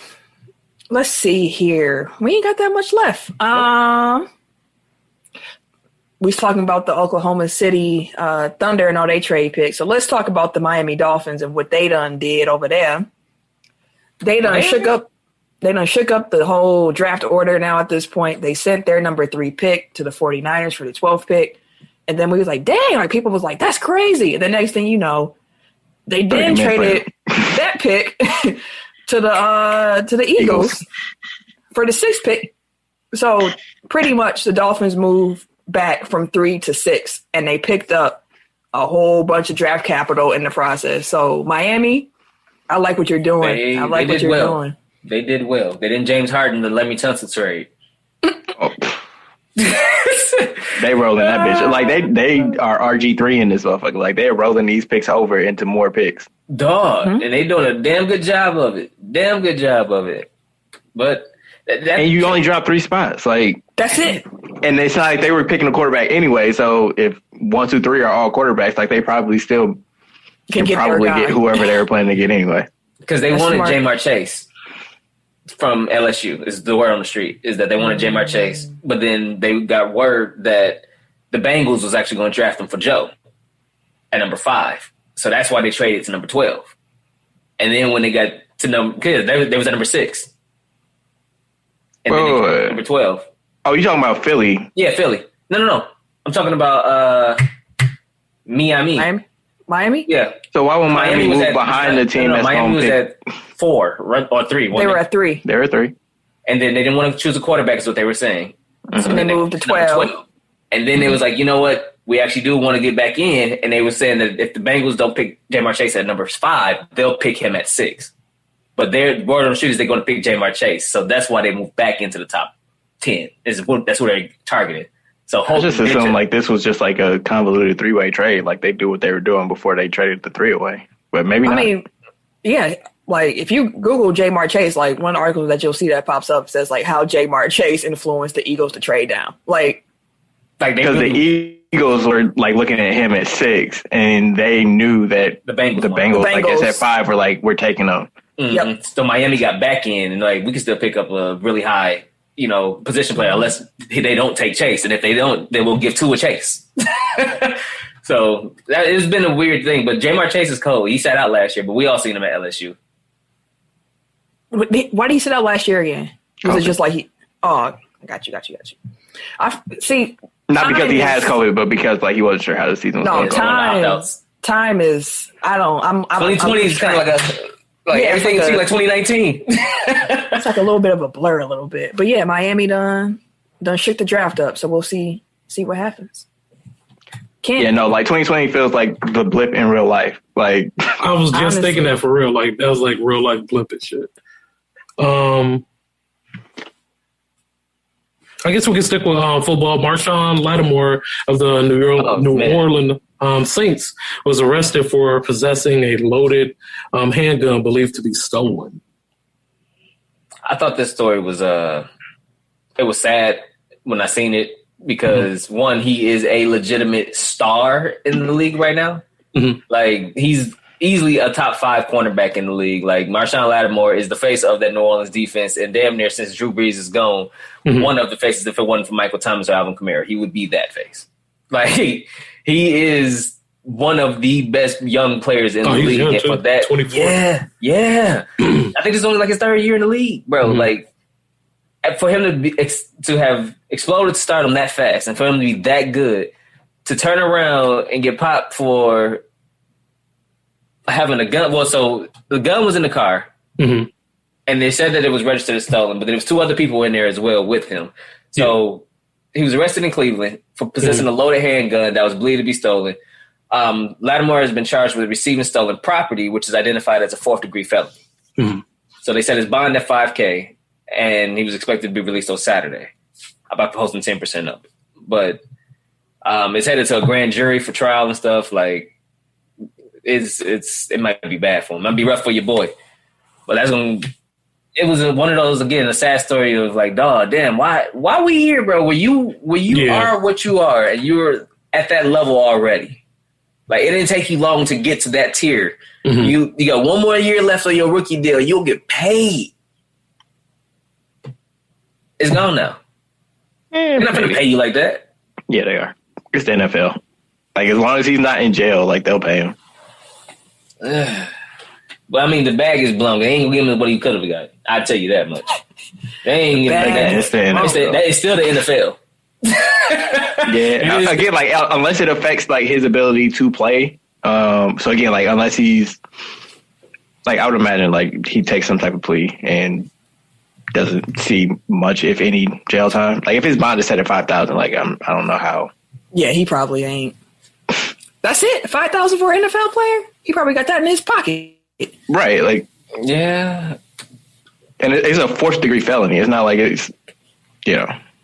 Let's see here. We ain't got that much left. We was talking about the Oklahoma City Thunder and all they trade picks. So let's talk about the Miami Dolphins and what they done did over there. They done shook up the whole draft order now at this point. They sent their number 3 pick to the 49ers for the 12th pick. And then we was like, dang, like people was like, that's crazy. And the next thing you know, they then traded that pick to the Eagles for the 6th pick. So pretty much the Dolphins moved back from 3 to 6, and they picked up a whole bunch of draft capital in the process. So Miami, I like what you're doing. I like what you're doing. They did well. They didn't James Harden the Lemmy Tunsil trade. Oh. They rolling that bitch. Like they are RG3 in this motherfucker. Like they're rolling these picks over into more picks. Dog. And they doing a damn good job of it. But and you only drop 3 spots. Like that's it. And it's not like they were picking a quarterback anyway. So if 1, 2, 3 are all quarterbacks, like they probably still can get whoever they were planning to get anyway. Because they wanted Jamar Chase from LSU. Is the word on the street is that they wanted Jamar Chase, but then they got word that the Bengals was actually going to draft him for Joe at number 5. So that's why they traded to number 12. And then when they got to they was at number 6. And then they got to number 12. Oh, you talking about Philly? Yeah, Philly. No. I'm talking about Miami. Miami? Yeah. So why would Miami move behind the team that's Miami was pick? at 4 or 3. They were at 3. They were at 3. And then they didn't want to choose a quarterback is what they were saying. Mm-hmm. So they moved to 12. And then it was like, you know what? We actually do want to get back in. And they were saying that if the Bengals don't pick Jamar Chase at number 5, they'll pick him at 6. But their word on the street is they're going to pick Jamar Chase. So that's why they moved back into the top 10. That's what they're targeted. So I just assumed like this was just like a convoluted 3-way trade. Like they do what they were doing before they traded the 3-away. But maybe not. I mean, yeah. Like if you Google Jamar Chase, like one article that you'll see that pops up says like how Jamar Chase influenced the Eagles to trade down. Like because the Eagles were like looking at him at 6 and they knew that the Bengals like I said 5 were like, we're taking them. Mm-hmm. Yep. So Miami got back in and like we can still pick up a really high, position player unless they don't take Chase. And if they don't, then we'll give Tua Chase. So that has been a weird thing. But Jamar Chase is cold. He sat out last year, but we all seen him at LSU. Why did he sit out last year again? Was it just like I got you. I see. Not because he has COVID, but because like he wasn't sure how the season was going. Time is 2020 is kind of like everything seems like 2019. It's like a little bit of a blur, a little bit. But yeah, Miami done shook the draft up, so we'll see what happens. Like 2020 feels like the blip in real life. Like I was just thinking that for real. Like that was like real life blip and shit. I guess we can stick with football. Marshawn Lattimore of the New Orleans Saints was arrested for possessing a loaded handgun believed to be stolen. I thought this story was it was sad when I seen it because one, he is a legitimate star in the league right now. Mm-hmm. Like he's easily a top 5 cornerback in the league. Like Marshawn Lattimore is the face of that New Orleans defense, and damn near since Drew Brees is gone, one of the faces. If it wasn't for Michael Thomas or Alvin Kamara, he would be that face. Like he is one of the best young players in the league. And for that, 24. Yeah. I think it's only like his 3rd year in the league, bro. Mm-hmm. Like for him to have exploded to stardom that fast, and for him to be that good, to turn around and get popped for having a gun. Well, so the gun was in the car, Mm-hmm. and they said that it was registered as stolen, but there was 2 other people in there as well with him. So he was arrested in Cleveland for possessing a loaded handgun that was believed to be stolen. Lattimore has been charged with receiving stolen property, which is identified as a 4th-degree felony. Mm-hmm. So they set his bond at $5,000, and he was expected to be released on Saturday by posting 10% up. But it's headed to a grand jury for trial and stuff. Like, it might be bad for him. It might be rough for your boy. But it was one of those, again, a sad story of like, dog, damn, why we here, bro? Where you are what you are, and you're at that level already. Like, it didn't take you long to get to that tier. Mm-hmm. You got 1 more year left on your rookie deal. You'll get paid. It's gone now. They're not going to pay you like that. Yeah, they are. It's the NFL. Like, as long as he's not in jail, like, they'll pay him. But I mean, the bag is blown. They ain't giving him what he could have got. I tell you that much. They ain't giving him that. That is still the NFL. Yeah. Again, like, unless it affects like his ability to play. So again, like, unless he's like, I would imagine like he takes some type of plea and doesn't see much, if any, jail time. Like, if his bond is set at $5,000, like, I don't know how. Yeah, he probably ain't. That's it. $5,000 for an NFL player. He probably got that in his pocket. Right, like, yeah, and it's a 4th-degree felony. It's not like it's,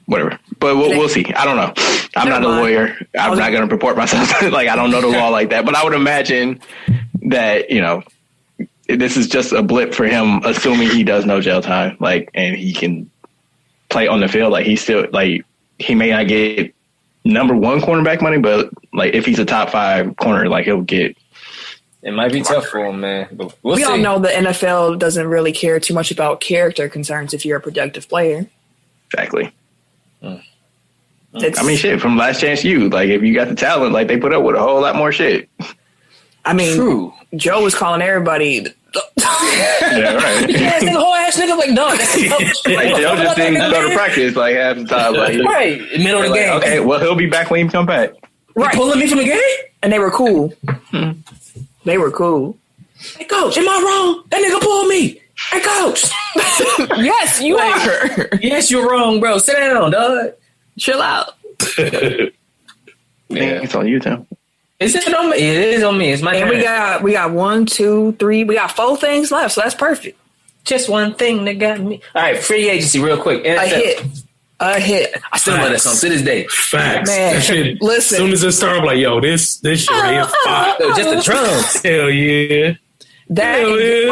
whatever. But we'll see. I don't know. I'm not a lawyer. I'm not going to purport myself. Like, I don't know the law like that. But I would imagine that this is just a blip for him, assuming he does no jail time. Like, and he can play on the field. Like, he's still like, he may not get number 1 cornerback money, but like if he's a top 5 corner, like he'll get. It might be tough for him, man. But we all know the NFL doesn't really care too much about character concerns if you're a productive player. Exactly. I mean, shit, from Last Chance U, like, if you got the talent, like, they put up with a whole lot more shit. I mean, true. Joe was calling everybody. Yeah, right. Yeah, this whole ass nigga, like, dog. Like, Joe just didn't go to practice, like, half the time. Like, right, middle of the game. Okay, well, he'll be back when he come back. Right. Pulling me from the game? And they were cool. They were cool. Hey, coach, am I wrong? That nigga pulled me. Hey, coach. Yes, you are. Yes, you're wrong, bro. Sit down, dog. Chill out. Yeah, it's on you, Tim. Is it on me? It is on me. It's my turn. And we got 1, 2, 3. We got 4 things left, so that's perfect. Just one thing that got me. All right, free agency, real quick. A hit. I still love that song to this day. Facts. Man, that shit, listen. As soon as it started, I'm like, yo, this shit right here, fire. Just the drums. Hell yeah.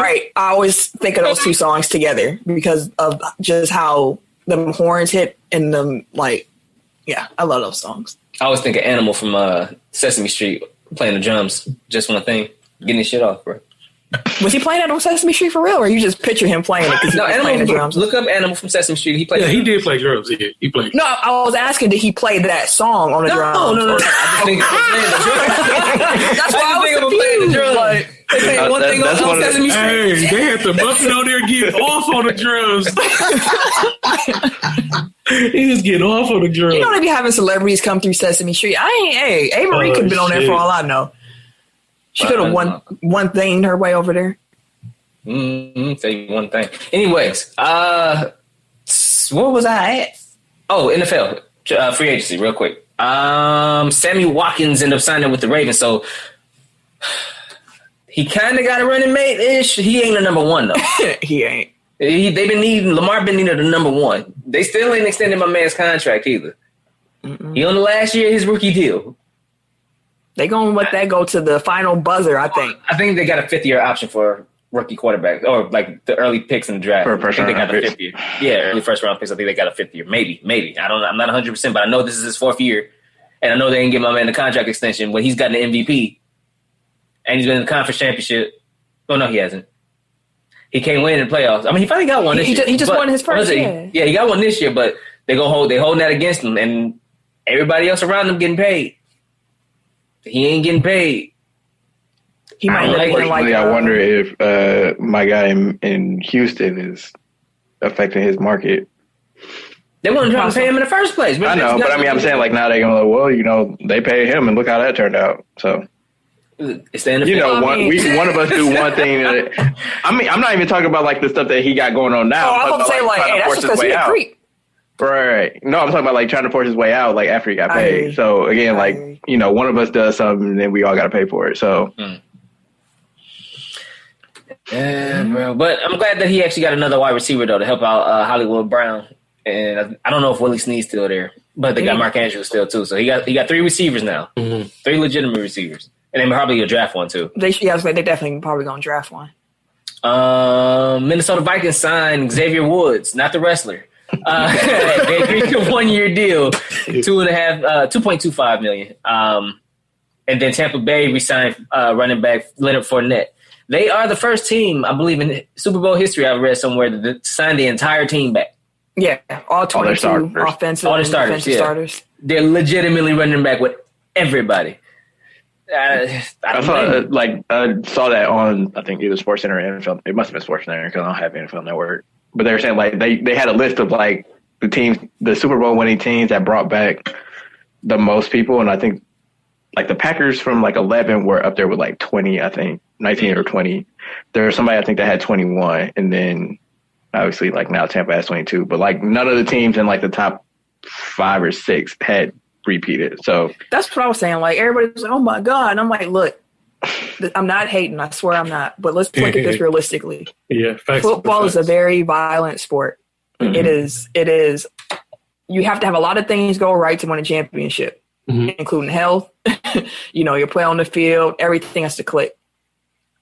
Right. I always think of those 2 songs together because of just how the horns hit and them, like, yeah, I love those songs. I always think of Animal from Sesame Street playing the drums. Just one thing. Getting his shit off, bro. Was he playing that on Sesame Street for real, or you just picture him playing it because he was playing the drums? Look up Animal from Sesame Street. He played. Yeah, he did play drums. Yeah, he played. No, I was asking, did he play that song on the drums? No. I just think That's why I was playing the drums. Like, they played one thing on Sesame Street. Hey, they had the Muppet on there getting off on the drums. He was getting off on the drums. You know they be having celebrities come through Sesame Street. Ava Marie could have been on there for all I know. She could have one thing her way over there. Say one thing. Anyways, what was I at? Oh, NFL free agency, real quick. Sammy Watkins ended up signing with the Ravens, so he kind of got a running mate ish. He ain't the number 1 though. He ain't. Lamar been needed the number 1. They still ain't extending my man's contract either. He on the last year of his rookie deal. They gonna let that go to the final buzzer, I think. I think they got a 5th-year option for rookie quarterback, or like the early picks in the draft. For a first round they got a 5th year. Yeah, early first round picks. I think they got a 5th year. Maybe. I'm not 100%, but I know this is his 4th year, and I know they didn't give my man the contract extension when he's gotten the MVP, and he's been in the conference championship. Oh no, he hasn't. He can't win in the playoffs. I mean, he finally got one this year. He just won his first year. Yeah, he got one this year, but they're holding that against him, and everybody else around him getting paid. He ain't getting paid. He might I wonder if my guy in Houston is affecting his market. They weren't trying to pay him in the first place. I know, but I mean, I'm saying like now they're going, well, they paid him, and look how that turned out. So It's the NFL. You know, one of us do one thing. I mean, I'm not even talking about like the stuff that he got going on now. Oh, I'm about to say like, hey, that's just because he's a creep. Right. No, I'm talking about like trying to force his way out like after he got paid. So again, like, you know, one of us does something and then we all got to pay for it. So. Yeah, bro. But I'm glad that he actually got another wide receiver though to help out Hollywood Brown. And I don't know if Willie Snead's still there, but they got Mark Andrews still too. So he got 3 receivers now, 3 legitimate receivers, and then probably a draft one too. They definitely probably gonna draft one. Minnesota Vikings signed Xavier Woods, not the wrestler. They agreed to a 1-year deal, $2.25 million. And then Tampa Bay re-signed running back Leonard Fournette. They are the first team, I believe, in Super Bowl history I've read somewhere to sign the entire team back. Yeah, all 22 offensive, all the starters. starters. They're legitimately running back with everybody. I saw that on, I think, either SportsCenter or NFL. It must have been SportsCenter because I don't have NFL Network. But they were saying like they had a list of like the teams, the Super Bowl winning teams that brought back the most people, and I think like the Packers from like 11 were up there with like 20, I think 19 or 20. There was somebody I think that had 21, and then obviously like now Tampa has 22. But like none of the teams in like the top 5 or 6 had repeated. So that's what I was saying. Like everybody was like, "Oh my god!" And I'm like, "Look, I'm not hating. I swear I'm not. But let's look at this realistically. Yeah, football is a very violent sport. Mm-hmm. It is. You have to have a lot of things go right to win a championship, including health. You know, your play on the field, everything has to click.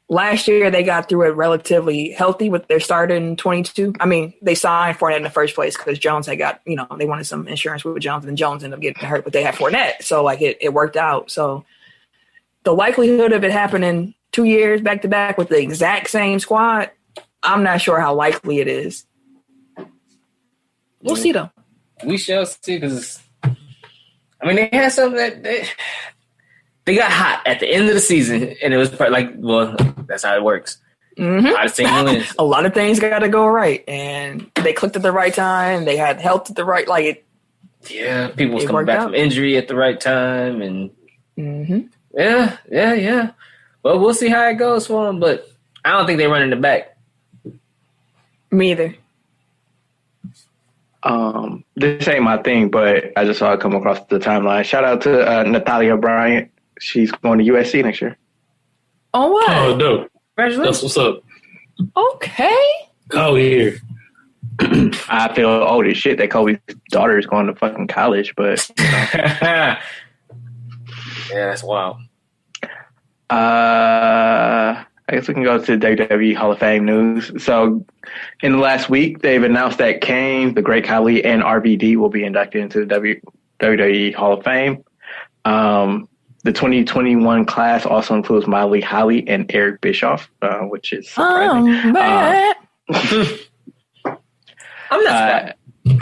Last year, they got through it relatively healthy with their start in 22. I mean, they signed Fournette in the first place because Jones had got, you know, they wanted some insurance with Jones, and Jones ended up getting hurt, but they had Fournette. So, like, it worked out. So, the likelihood of it happening 2 years back to back with the exact same squad, I'm not sure how likely it is. We'll see, though. We shall see, because, I mean, they had something that they got hot at the end of the season, and it was like, well, that's how it works. Mm-hmm. A lot of things got to go right, and they clicked at the right time. They had health at the right, like it. Yeah, people was coming back from injury at the right time, and yeah. Well, we'll see how it goes for them, but I don't think they're running it back. Me either. This ain't my thing, but I just saw it come across the timeline. Shout out to Natalia Bryant. She's going to USC next year. Oh, what? Oh, dope. Congratulations. That's what's up. Okay. Oh, here. I feel old as shit that Kobe's daughter is going to fucking college, but you know. Yeah, that's wild. I guess we can go to WWE Hall of Fame news. So, in the last week, they've announced that Kane, the Great Khali, and RVD will be inducted into the WWE Hall of Fame. The 2021 class also includes Molly Holly and Eric Bischoff, which is surprising. I'm not surprised.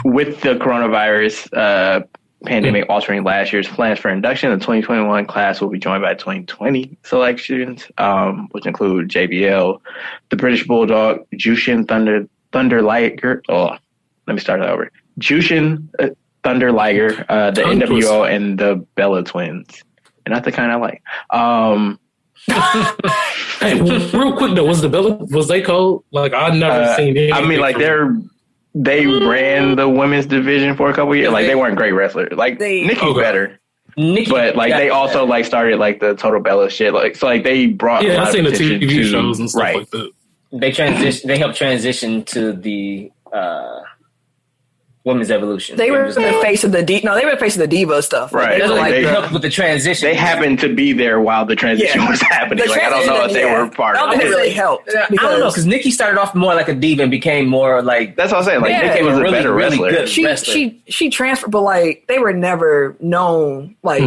With the coronavirus pandemic altering last year's plans for induction, the 2021 class will be joined by 2020 selections, which include JBL, the British Bulldog, Jushin Thunder Liger. Oh, let me start that over. Jushin Thunder Liger, the NWO, and the Bella Twins. And that's the kind I like. Hey, real quick though, was they cold? Like I've never seen anything. I mean, like they ran the women's division for a couple years. Like they weren't great wrestlers. Like Nikki better. But like they also like started like the Total Bella shit. Like so like they brought a lot I've seen of the TV to, shows and stuff like that. They helped transition to the Women's Evolution. They were the face of the they were the face of the Diva stuff. Right. They helped with the transition. They happened to be there while the transition was happening. Like I don't know if they were part of it. I don't think it really helped. I don't know, because Nikki started off more like a diva and became more like... That's what I'm saying. Like Nikki was a really, better wrestler. Good she transferred, but like they were never known like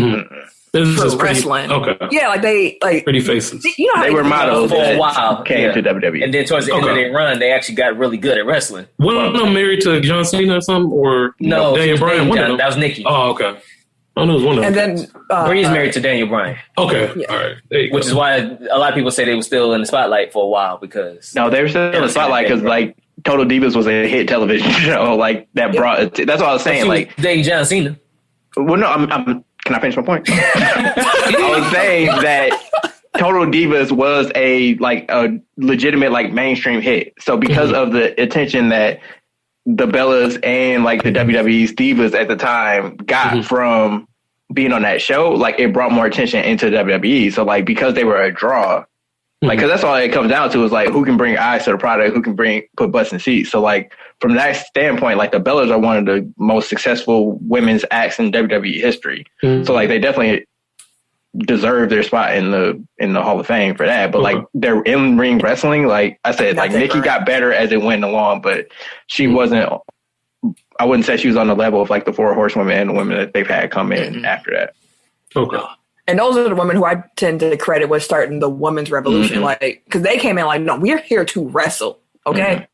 for wrestling. Yeah, like they like pretty faces. You know how they were models for a while. Came to WWE, and then towards the end of their run, they actually got really good at wrestling. One of them married to John Cena or something, or no, Daniel Bryan. That was Nikki. Oh, okay. I know it was one of them. And then Bree's married to Daniel Bryan. Okay, all right. Which is why a lot of people say they were still in the spotlight for a while, because no, they were still in the spotlight because like Total Divas was a hit television show like that brought. That's what I was saying. Like dating John Cena. Well, no, I'm. Can I finish my point? I was saying that Total Divas was a legitimate like mainstream hit. So because of the attention that the Bellas and like the WWE's divas at the time got from being on that show, like it brought more attention into WWE. So like because they were a draw, like because that's all it comes down to is like who can bring eyes to the product, who can put butts in seats. So like from that standpoint, like the Bellas are one of the most successful women's acts in WWE history. So like they definitely deserve their spot in the Hall of Fame for that. But like their in-ring wrestling, like I said, like Nikki got better as it went along, but she wasn't, I wouldn't say she was on the level of like the 4 horsewomen and the women that they've had come in after that. Okay. And those are the women who I tend to credit with starting the women's revolution. Like, because they came in like, no, we're here to wrestle. Okay.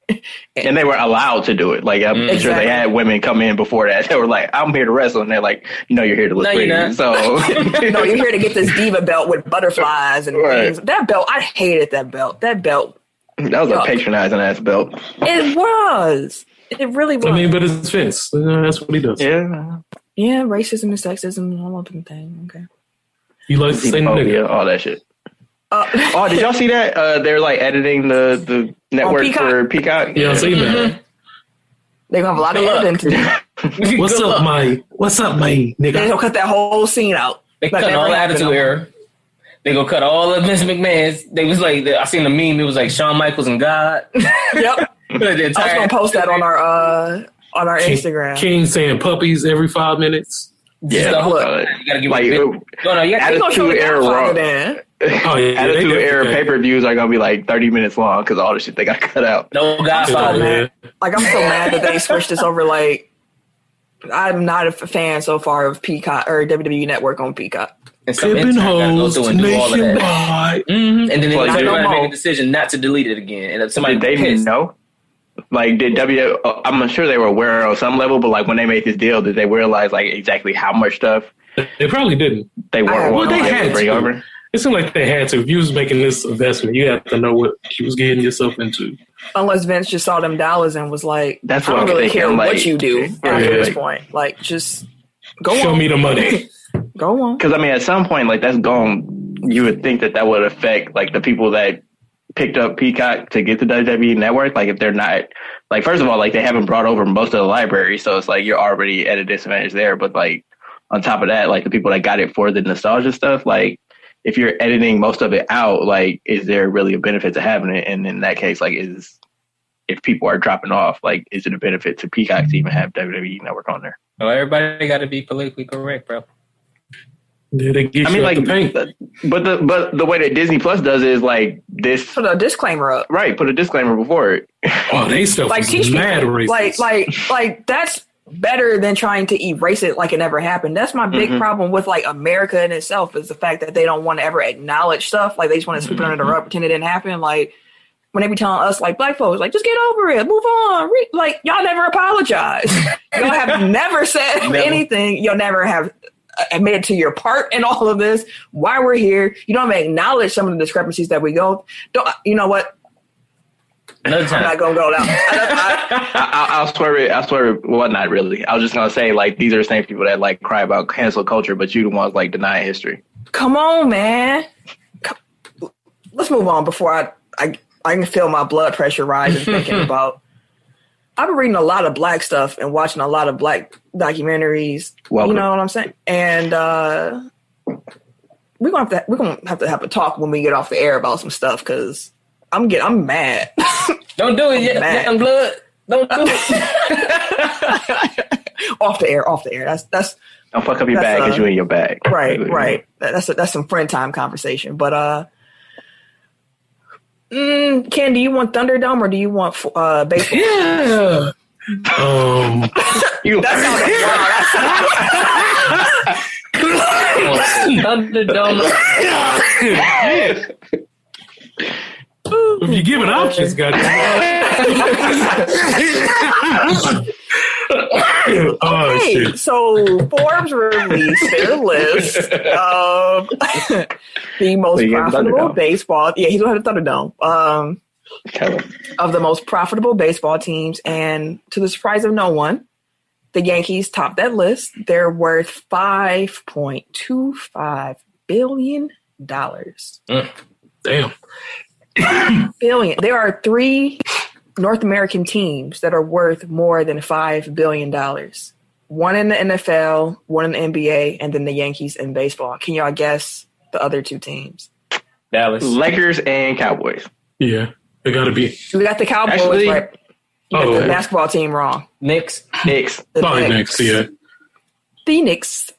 And they were allowed to do it. Like, I'm sure they had women come in before that. They were like, I'm here to wrestle. And they're like, you're here to look pretty. So, no, you're here to get this diva belt with butterflies and things. That belt, I hated that belt. That belt. That was a patronizing ass belt. It was. It really was. I mean, but it's Vince. That's what he does. Yeah. Yeah, racism and sexism and all of them things. Okay. He likes to say nigga. All that shit. Did y'all see that? They're like editing the network for Peacock. Yeah, I seen that. They're gonna have a lot of editing to do. What's up, nigga? They're gonna cut that whole scene out. They cut all the Attitude Era. They gonna cut all of Vince McMahon's. They was like, I seen the meme. It was like Shawn Michaels and God. Yep. I was gonna post that on our Instagram. King saying puppies every 5 minutes. Yeah, you gotta give like Attitude Era Raw. Attitude Era pay-per-views are gonna be like 30 minutes long because all the shit they got cut out. No Godfather. Like I'm so mad that they switched this over. Like I'm not a fan so far of Peacock or WWE Network on Peacock. And some intern gotta go through and do all of that. And then they make a decision not to delete it again. And somebody did they know? Like, did I'm sure they were aware on some level, but like when they made this deal, did they realize like exactly how much stuff? They probably didn't. They weren't. Well, they had to bring over. It seemed like they had to. If you was making this investment, you have to know what you was getting yourself into. Unless Vince just saw them dollars and was like, "That's I what don't I'm really thinking. care Like, what you do after this point. Like, just go Show on. me the money. Go on." Because I mean, at some point, like that's gone. You would think that would affect like the people that picked up Peacock to get the WWE Network. Like, if they're not, like, first of all, like they haven't brought over most of the library, so it's like you're already at a disadvantage there. But like on top of that, like the people that got it for the nostalgia stuff, like if you're editing most of it out, like is there really a benefit to having it? And in that case, like if people are dropping off, like is it a benefit to Peacock to even have WWE Network on there? Well, everybody got to be politically correct, bro. Yeah, they get but the way that Disney Plus does it is like this. Put a disclaimer up. Right, put a disclaimer before it. Oh, they stuff like is mad racist. Like that's better than trying to erase it like it never happened. That's my big problem with like America in itself is the fact that they don't want to ever acknowledge stuff. Like they just want to sweep it under the rug, pretend it didn't happen. Like when they be telling us like black folks, like just get over it, move on. Like y'all never apologize. Y'all have never said anything. You'll never have admitted to your part in all of this. Why we're here. You don't even acknowledge some of the discrepancies that we go. You know what? Another time. I'm not gonna go down. I'll swear it. Well, not really. I was just gonna say like these are the same people that like cry about cancel culture, but you the ones like denying history. Come on, man. Let's move on before I can feel my blood pressure rising thinking about. I've been reading a lot of black stuff and watching a lot of black documentaries. Welcome. You know what I'm saying? And we're gonna have to have a talk when we get off the air about some stuff because I'm mad. Don't do it yet, young blood. Don't do it. Off the air. That's. Don't fuck up your bag because you in your bag. Right. That's some friend time conversation. But Ken, do you want Thunderdome or do you want baseball? Yeah. Thunderdome. If you give it options, Okay, so Forbes released their list of the most profitable baseball. Yeah, he's going to Thunderdome. Of the most profitable baseball teams, and to the surprise of no one, the Yankees topped that list. They're worth $5.25 billion. Damn. Billion. There are 3 North American teams that are worth more than $5 billion. One in the NFL, one in the NBA, and then the Yankees in baseball. Can y'all guess the other 2 teams? Dallas. Lakers and Cowboys. Yeah, they got to be. We got the Cowboys Actually, right. You got the basketball team wrong. Knicks. Probably Knicks, yeah. The Knicks.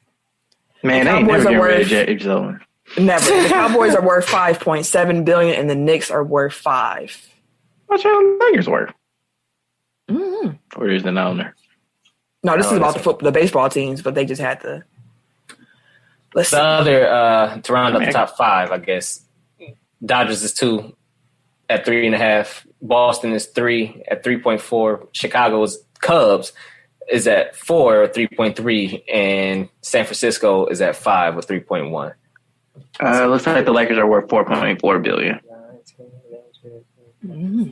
Man, The they ain't never Cowboys get are rid of worth- James Owen. Never. The Cowboys are worth $5.7 billion, and the Knicks are worth $5. What's your Lakers worth? Mm-hmm. Or is the owner? No, this is about the baseball teams, but they just had to. Let's see. The other to round up the top 5, I guess. Dodgers is 2 at 3.5. Boston is 3 at 3.4. Chicago's Cubs is at 4 or 3.3, and San Francisco is at 5 or 3.1. Looks like the Lakers are worth $4.4 billion. Mm-hmm.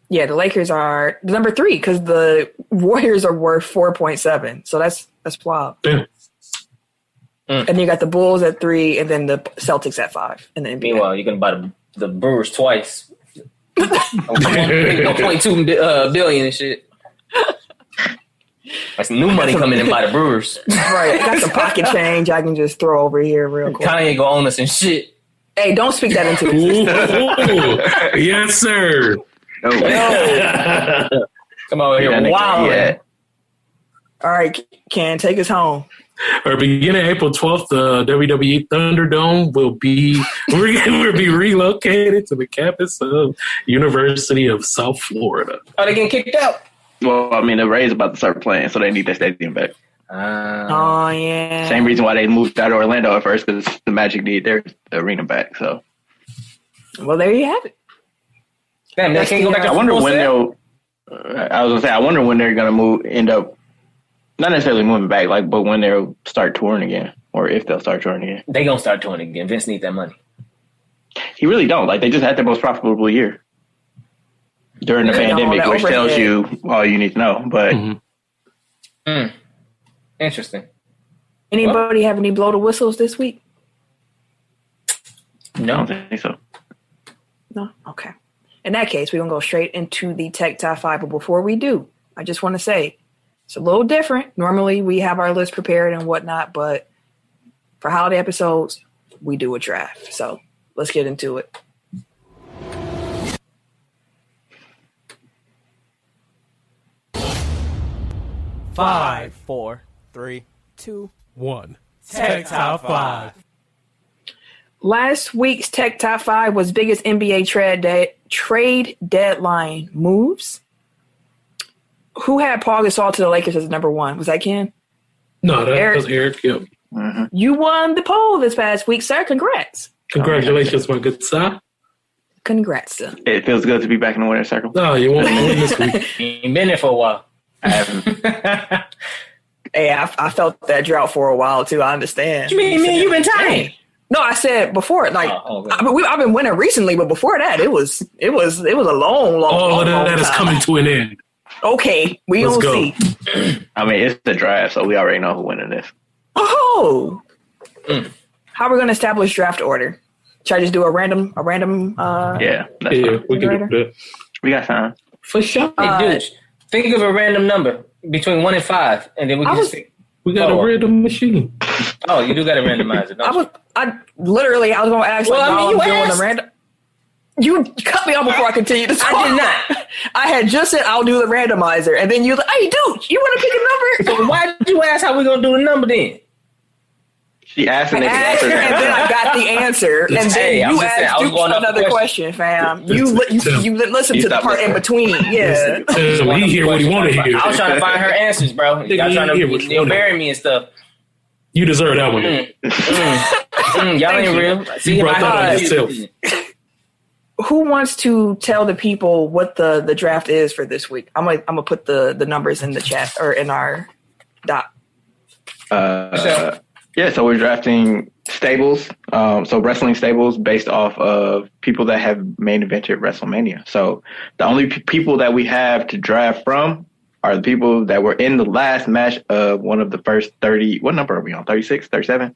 Yeah, the Lakers are number 3 because the Warriors are worth 4.7. So that's wild. Yeah. And you got the Bulls at 3, and then the Celtics at 5 in the NBA. Meanwhile, you're gonna buy the Brewers twice. 1.2 billion and shit. That's new money coming in by the Brewers. Right, got some pocket change I can just throw over here real quick. Kanye gonna own us and shit. Hey, don't speak that into existence. Yes, sir. No. Come over here, wow. Yeah. All right, Ken, take us home. Or beginning April 12th, the WWE Thunderdome will be relocated to the campus of University of South Florida. Are they getting kicked out? Well, I mean, the Rays about to start playing, so they need that stadium back. Oh, yeah. Same reason why they moved out of Orlando at first, because the Magic need their arena back. So, Well, there you have it. Damn, they can't go back to I wonder full when set? I wonder when they're gonna end up, not necessarily moving back, but when they'll start touring again, or if they'll start touring again. They gonna start touring again. Vince needs that money. He really don't. They just had their most profitable year during the pandemic, which tells you all you need to know. But Interesting. Anybody have any blow the whistles this week? I don't think so. No? Okay. In that case, we're going to go straight into the Tech Top 5. But before we do, I just want to say it's a little different. Normally, we have our list prepared and whatnot, but for holiday episodes, we do a draft. So let's get into it. Five, 4, 3, 2, 1. Tech Top 5. Last week's Tech Top 5 was biggest NBA trade deadline moves. Who had Paul Gasol to the Lakers as number 1? Was that Ken? No, that was Eric. Yep. Mm-hmm. You won the poll this past week, sir. Congrats. Congratulations, my good sir. Congrats, sir. It feels good to be back in the winner's circle. No, you won't win this week. You ain't been there for a while. I haven't. Hey, I felt that drought for a while, too. I understand. You mean you've been tired? No, I said before, Okay. I've been winning recently, but before that, it was a long All of long that is time. coming to an end. Okay, Let's don't go. see. I mean, it's the draft, so we already know who's winning this. Oh, how are we going to establish draft order? Should I just do a random? Yeah, that's Yeah, fine. we can do that. We got time. For sure. Hey, dude, think of a random number between 1 and 5, and then we can We got a random machine. Oh, you do got to randomize it. I was going to ask. Well, I mean, you doing asked. a random. You cut me off before I continued to talk. I did not. I had just said I'll do the randomizer, and then you like, hey, dude, you want to pick a number? So why did you ask how we gonna do the number then? She asked and I asked, and then I got the answer, and then Hey, I'm you just saying, I asked was you going off the another question, fam. You listened You to the stopped part in listening. between, yeah. He hear what he wanted to hear. I was trying to find her answers, bro. Y'all trying to bury me and stuff. You deserve that one. Y'all ain't real. See, You brought that on God. yourself. Who wants to tell the people what the draft is for this week? I'm gonna put the numbers in the chat or in our doc. Yeah, so we're drafting stables, so wrestling stables based off of people that have main evented WrestleMania. So the only people that we have to draft from are the people that were in the last match of one of the first 30. What number are we on? 36, 37?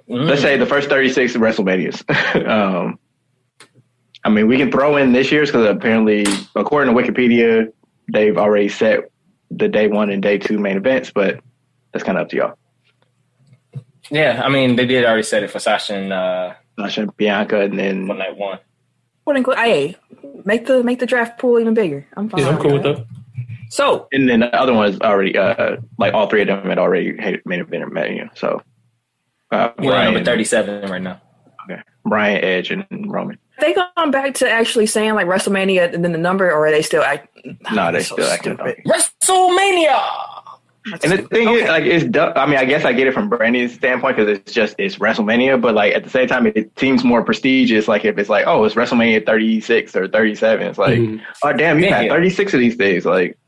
Let's say the first 36 WrestleManias. I mean, we can throw in this year's because apparently, according to Wikipedia, they've already set the day 1 and day 2 main events, but that's kind of up to y'all. Yeah, I mean, they did already set it for Sasha and Bianca, and then on night 1. What include? Hey, make the draft pool even bigger. I'm fine. Yeah, I'm cool with that. So, and then the other one is already like all 3 of them had already had main event Mania. So we're number 37 right now. Okay, Bryan, Edge, and Roman. they gone back to actually saying like WrestleMania and then the number, or are they still No, they still acting. WrestleMania. And the thing is, like, it's dumb. I mean, I guess I get it from Brandon's standpoint because it's WrestleMania, but like at the same time, it seems more prestigious. Like if it's like, oh, it's WrestleMania 36 or 37, it's like, oh damn, you had 36 of these things, like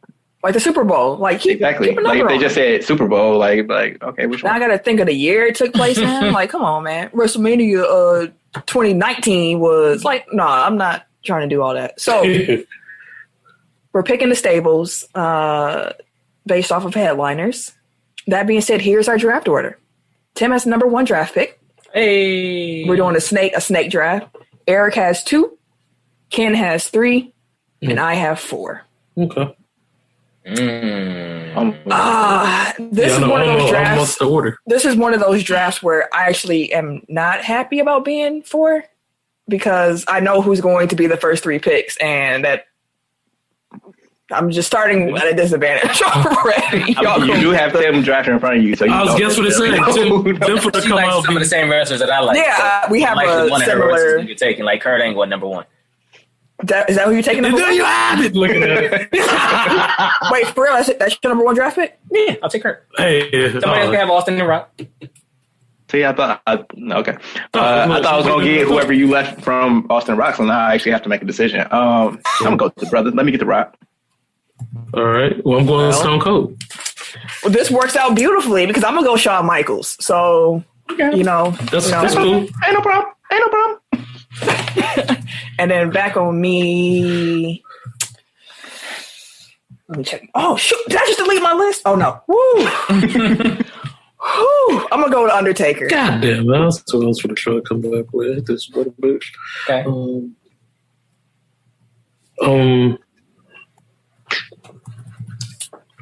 the Super Bowl, like exactly. Like if they just said Super Bowl, like okay, which one? Now I got to think of the year it took place in. Like, come on, man, WrestleMania 2019 was like, no, I'm not trying to do all that. So we're picking the stables based off of headliners. That being said, here's our draft order. Tim has the number 1 draft pick. Hey, we're doing a snake draft. Eric has 2, Ken has 3, and I have 4. Okay. This is one of those drafts. This is one of those drafts where I actually am not happy about being 4 because I know who's going to be the first 3 picks, and that I'm just starting at a disadvantage already. You do have them drafting in front of you, so I was guess what it's saying. Tim for the come out some of the same wrestlers that I like. Yeah, so we have a similar. You're taking like Kurt Angle number 1. Is that who you're taking? There you have it. Looking at it. Wait, for real? That's your number 1 draft pick? Yeah, I'll take Kurt. Hey, somebody else can have Austin and Rock. See, I thought I was gonna get whoever you left from Austin Rock, so now I actually have to make a decision. I'm gonna go to the brother. Let me get the Rock. All right. Well, I'm going Stone Cold. Well, this works out beautifully because I'm gonna go Shawn Michaels. So that's cool. Ain't no problem. And then back on me. Let me check. Oh shoot! Did I just delete my list? Oh no! Woo! Woo! I'm gonna go with Undertaker. God damn! That's what else for the show to come back with. This brother bitch. Okay.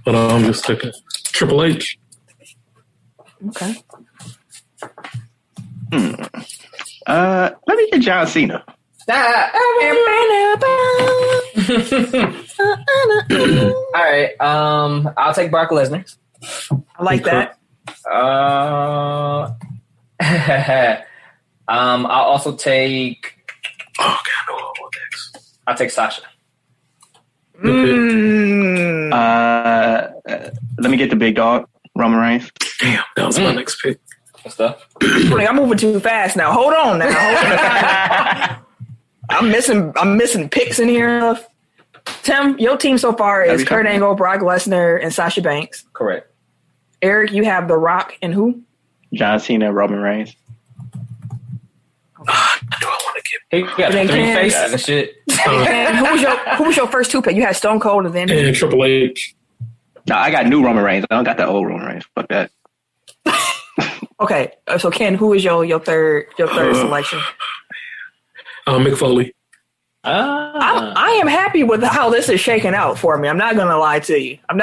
But I'm just thinking Triple H. Okay. Let me get John Cena. All right. I'll take Brock Lesnar. I like that. I'll also take. Oh God, I know what next. I'll take Sasha. Let me get the big dog, Roman Reigns. Damn, that was my next pick. What's up? I'm moving too fast now. Hold on now. I'm missing picks in here. Tim, your team so far is Kurt Angle, Brock Lesnar, and Sasha Banks. Correct. Eric, you have The Rock and who? John Cena, Roman Reigns. Do I want to give? He got 3 faces and shit. And who was your first 2 pick? You had Stone Cold and then and Triple H. No, I got new Roman Reigns. I don't got the old Roman Reigns. Fuck that. Okay, so Ken, who is your third selection? Mick Foley. I am happy with how this is shaking out for me. I'm not gonna lie to you. I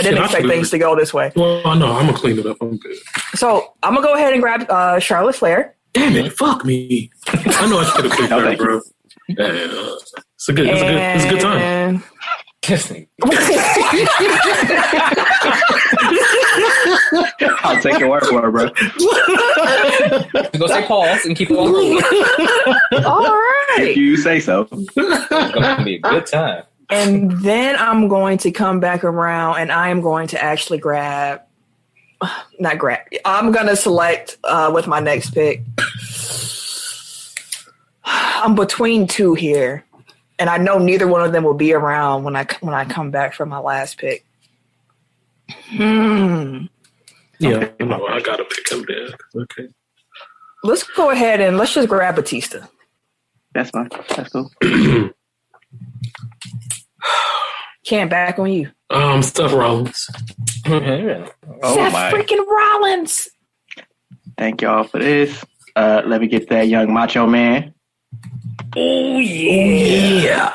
didn't expect things to go this way. Well, no, I'm gonna clean it up. I'm good. So I'm gonna go ahead and grab Charlotte Flair. Damn it! Fuck me. I know I should have picked her, bro. Yeah, it's a good time. I'll take your word for it, bro. Go say pause and keep it on moving. All right. If you say so. It's gonna be a good time. And then I'm going to come back around and I am going to actually I'm going to select with my next pick. I'm between 2 here. And I know neither one of them will be around when I come back from my last pick. Yeah, no, I gotta pick him there. Okay. Let's go ahead and let's just grab Batista. That's fine. That's cool. Can't back on you. Seth Rollins. Seth freaking Rollins. Thank y'all for this. Let me get that young macho man. Oh yeah.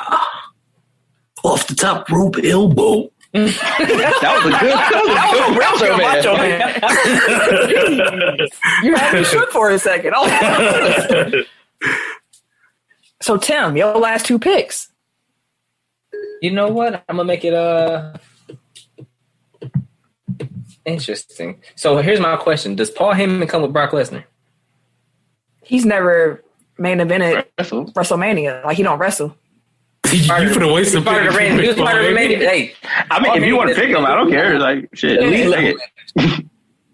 Off the top rope elbow. That was a good macho man. You had me shook for a second. Oh. So, Tim, your last two picks. You know what? I'm gonna make it interesting. So here's my question: does Paul Heyman come with Brock Lesnar? He's never main evented Wrestle. WrestleMania. Like, he don't wrestle. You finna waste some Part of the Randy. He was part of the main event. Hey, I mean, if you want to pick him, I don't care. Like, shit, at least say it.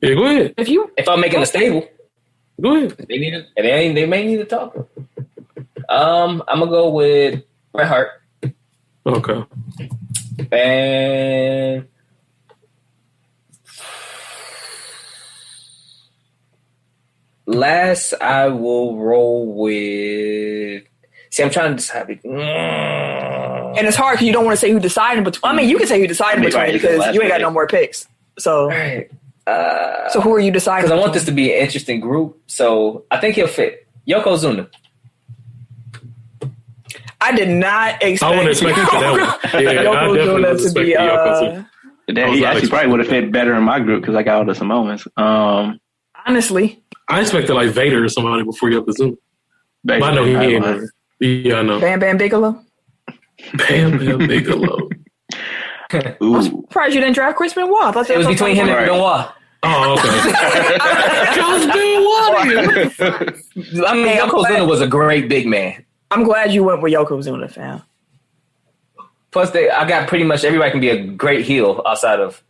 Yeah, go ahead. If I'm making a stable, Go ahead. they may need to talk. I'm gonna go with Bret Hart. Okay. And last, I will roll with. See, I'm trying to decide. And it's hard because you don't want to say who decided between. I mean, you can say who decided between because you ain't got no more picks. So, Right. So who are you deciding? Because I want this to be an interesting group, so I think he'll fit. Yokozuna. I did not expect. I wouldn't expect you for that one. Yeah, I definitely was Yokozuna to be. Yokozuna. He actually probably would have fit better in my group because I got all the Samoans. Honestly, I expected like Vader or somebody before Yokozuna. But I know he ain't never. Yeah, I know. Bam Bam Bigelow. Bam Bam Bigelow. Ooh. I'm surprised you didn't draft Chris Benoit. I thought It was between him and Benoit. Oh, okay. Just Benoit. I mean, Hey, Yokozuna was a great big man. I'm glad you went with Yokozuna, fam. Plus, I got pretty much everybody can be a great heel outside of.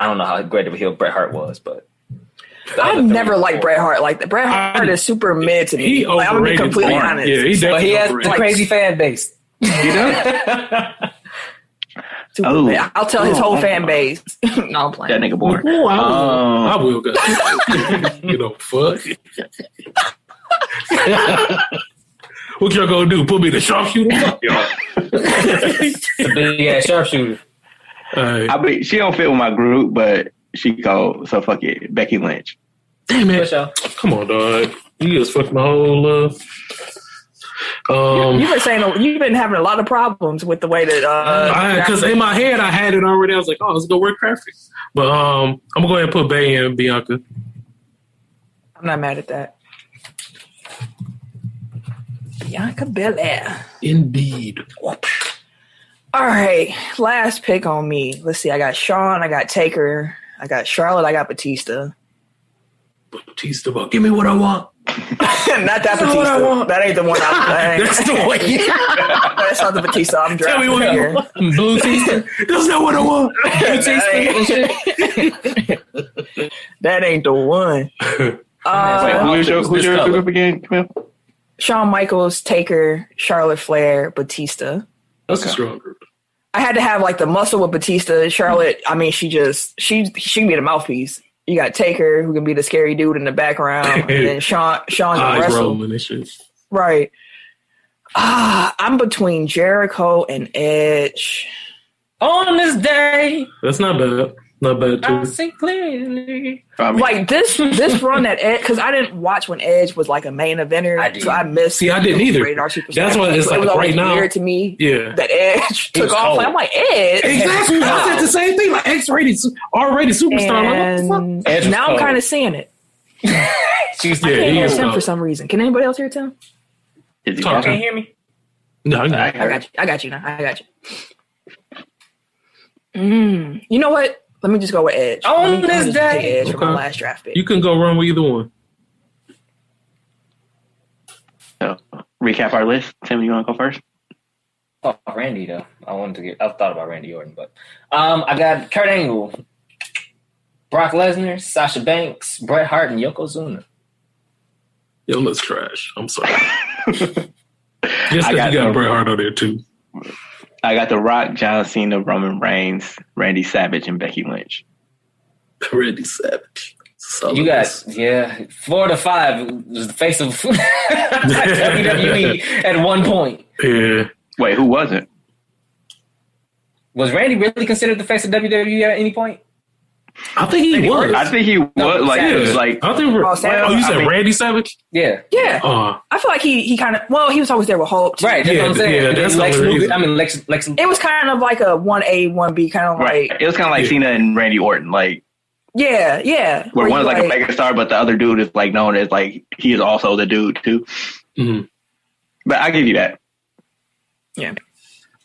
I don't know how great of a heel Bret Hart was, but I never liked Bret Hart like that. Bret Hart is super mid to me. Like, I'm gonna be completely honest. Yeah, but he has a crazy fan base. You know? Super mid. I'll tell his whole fan base. No, I'm playing. That nigga boring. Oh, I will go. You know, fuck. What y'all gonna do? Put me in the sharpshooter? Fuck y'all. The big ass sharpshooter. I mean, she don't fit with my group, but she cold, so fuck it. Becky Lynch. Damn it. Come on, dog. You just fucked my whole You've been saying you've been having a lot of problems with the way that because in my head I had it already. I was like, oh, it's gonna work perfect. But I'm gonna go ahead and put Bay and Bianca. I'm not mad at that. Bianca Belair. Indeed. All right, last pick on me. Let's see. I got Shawn. I got Taker. I got Charlotte. I got Batista. Batista, but give me what I want. Not that Batista. That ain't the one I'm playing. That's the one. That's not the Batista I'm drafting. Tell me what here. Blue Batista. That's not what I want. That ain't the one. Wait, who's your group again, Camille? Shawn Michaels, Taker, Charlotte Flair, Batista. That's a strong group. I had to have like the muscle with Batista. Charlotte, I mean, she can be the mouthpiece. You got Taker, who can be the scary dude in the background, and then Shawn can wrestle. And shit. Right. I'm between Jericho and Edge. On this day, That's not bad. Not bad I too. see clearly. Like this run at Edge, because I didn't watch when Edge was like a main eventer, so I missed. See, I didn't either. That's why it's so like it was right now. weird to me. Yeah. That Edge took off. I'm like, Edge. Exactly. I said the same thing. Like X-rated, R-rated superstar. And now I'm kind of seeing it. She's I can't hear Tim cold. for some reason. Can anybody else hear Tim? Is he Talk. talking? Can't hear me. No, no. I got you. I got you now. I got you. You know what? Let me just go with Edge. On Let me this just day. take Edge for my Okay. last draft pick. You can go run with either one. So, recap our list. Tim, you want to go first? Oh, Randy though. I thought about Randy Orton, but I got Kurt Angle, Brock Lesnar, Sasha Banks, Bret Hart, and Yokozuna. Yo, let's trash. I'm sorry. Yes, I you got got Bret Hart on there too. I got The Rock, John Cena, Roman Reigns, Randy Savage, and Becky Lynch. Randy Savage. Solid. You got 4 to 5 was the face of WWE at one point. Yeah. Wait, who wasn't? Was Randy really considered the face of WWE at any point? I think he was. I think he was like I think. You said Randy Savage? Yeah. I feel like he kind of. Well, he was always there with Hulk. Too. Right. That's what I'm saying. Yeah, that's Lex the Luger. reason. I mean, Lex. It was kind of like a 1A, 1B kind of right. like. It was kind of like Cena and Randy Orton, like. Yeah. Where one is like a mega star, but the other dude is like known as like he is also the dude too. Mm-hmm. But I give you that. Yeah.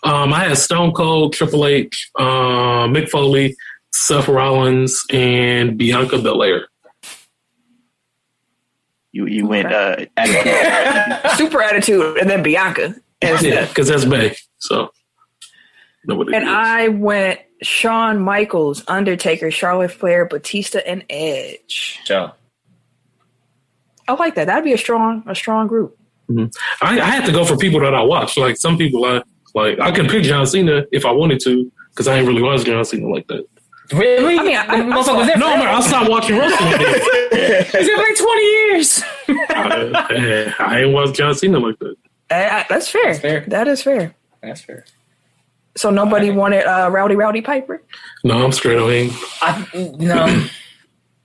I had Stone Cold, Triple H, Mick Foley, Seth Rollins, and Bianca Belair. You went Super Attitude, and then Bianca. Yeah, because that's Bay. So nobody. And I went Shawn Michaels, Undertaker, Charlotte Flair, Batista, and Edge. Sure. I like that. That'd be a strong group. Mm-hmm. I had to go for people that I watch. Like some people, I could pick John Cena if I wanted to, because I ain't really watched John Cena like that. Really? I mean, I stopped watching wrestling. It's been like 20 years. I ain't watched John Cena like that. That's fair. That is fair. That's fair. So nobody wanted Rowdy Piper? No, I'm straight on him.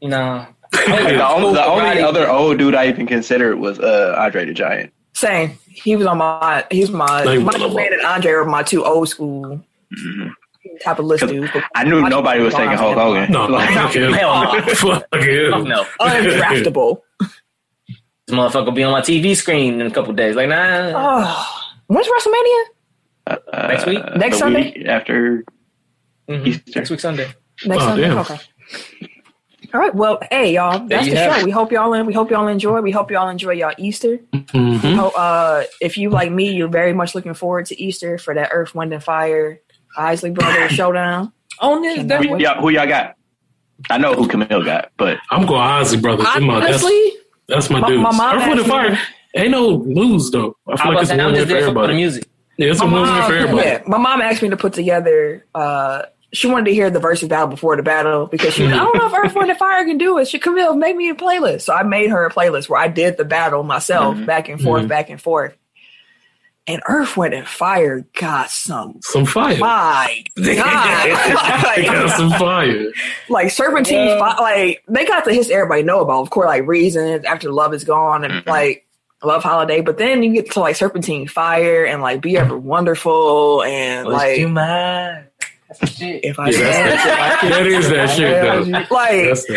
No. The only other old dude I even considered was Andre the Giant. Same. He was on my. He's my. Michael Mann and Andre were my two old school type of list dudes. I knew nobody was taking Hulk Hogan. No, fuck him. Hell no. Fuck him. No. Undraftable. This motherfucker will be on my TV screen in a couple days. Like, nah. Oh, when's WrestleMania? Next week? Next Sunday? Week after Easter. Next week Sunday. Next Sunday? Damn. Okay. All right. Well, hey, y'all. That's the show. We hope y'all enjoy. We hope y'all enjoy y'all Easter. Mm-hmm. If you, like me, you're very much looking forward to Easter for that Earth, Wind, and Fire Isley Brothers showdown. Oh, yeah. Who y'all got? I know who Camille got, but I'm going Isley Brothers. Honestly, that's my dude. my mom Earth, Wind, and Fire ain't no lose, though. I feel like it's a win for everybody. The music. Yeah, it's a win for everybody. Yeah, my mom asked me to put together. She wanted to hear the versus battle before the battle because she was, I don't know if Earth, Wind, and Fire can do it. She Camille make me a playlist, so I made her a playlist where I did the battle myself, back and forth. And Earth, Wind, and Fire got some fire. My God, They got some fire. Like Serpentine, like they got the hits everybody know about. Of course, like Reasons, After Love Is Gone, and like Love Holiday. But then you get to like Serpentine Fire and like Be Ever Wonderful and like too much. If I that is that shit though. Like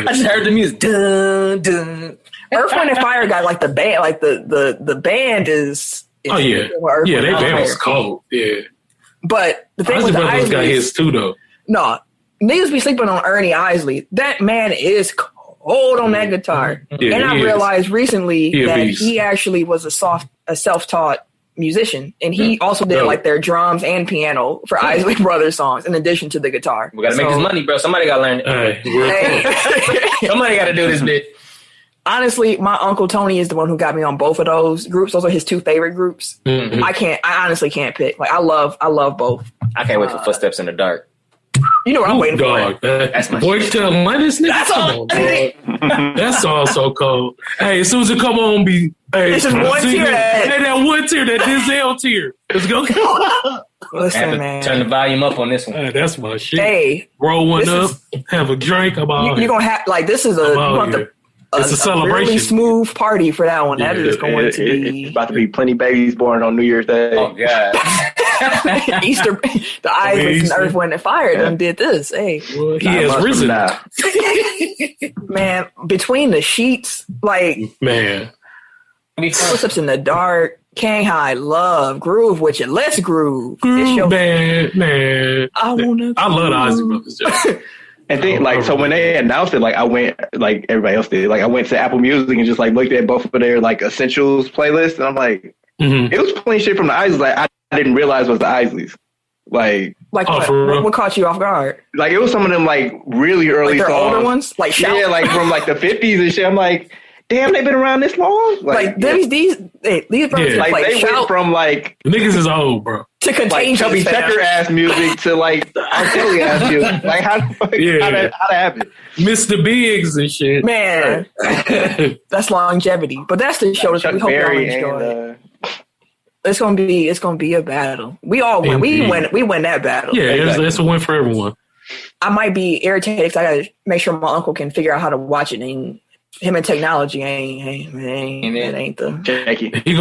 I just heard the music. Dun, dun. Earth, Wind, and Fire got like the band, like the band is. Oh yeah, yeah, they band was cold. Yeah, but the thing with the Brothers got Isleys, his too though. no, niggas be sleeping on Ernie Isley. That man is cold on that guitar, Yeah, and I he realized recently that beast. he actually was a self-taught musician, and he also did like their drums and piano for Isley Brothers songs, in addition to the guitar. We gotta make this money, bro. Somebody gotta learn it. Hey, Somebody gotta do this bit. Honestly, my Uncle Tony is the one who got me on both of those groups. Those are his two favorite groups. I honestly can't pick. Like I love both. I can't wait for Footsteps in the Dark. You know what I'm waiting dog, for. That's my boy. Tell this nigga. That's all. That's all so cold. Hey, as soon as it come on, be hey, it's just one tier. That one tier, that Denzel tier. Let's go. Listen, man. Turn the volume up on this one. Hey, that's my shit. Hey, roll one up, have a drink. You're gonna have like this is it's a celebration. Really smooth party for that one. That is going to be it's about to be plenty babies born on New Year's Day. Oh God. Easter, the Islands and Earth, Wind, and Fire done did this. Hey, well, he has risen now. Man, between the sheets, like man, Footsteps in the Dark, Can't Hide Love, Groove with you. Let's groove. Man. I love the Isley Brothers. And then, like, so when they announced it, like, I went, like everybody else did, like, I went to Apple Music and just, like, looked at both of their, like, essentials playlist, and I'm like, it was plenty shit from the Isleys, like, I didn't realize was the Isleys. Like what caught you off guard? Like, it was some of them, like, really early like their songs. older ones? Like, Shout? Yeah, like, from, like, the 50s and shit. I'm like, damn, they've been around this long? Like these brothers like, like they Shout went from, like... Niggas is old, bro. To Contagious, like Chubby Checker ass music to like R. Kelly ass music. Like how that happen? Mr. Biggs and shit. Man, that's longevity. But that's the show that we hope y'all enjoy. It's gonna be a battle. We all win. We win that battle. Yeah, it's a win for everyone. I might be irritated because I got to make sure my uncle can figure out how to watch it. And him and technology ain't the. Jackie. He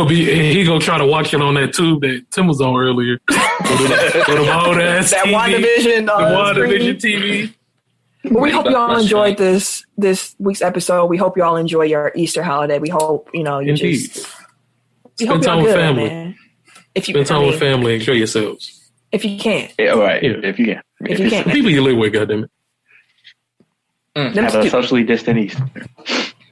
gonna try to watch it on that tube that Tim was on earlier. With the old ass that TV, WandaVision, the WandaVision TV. But we hope y'all enjoyed this week's episode. We hope y'all enjoy your Easter holiday. We hope you Indeed. Spend time with family. Man. If you spend time with family, enjoy yourselves. If you can. Yeah, all right. Yeah. If you can. If you can. People you live with, goddammit. Have a socially distant Easter.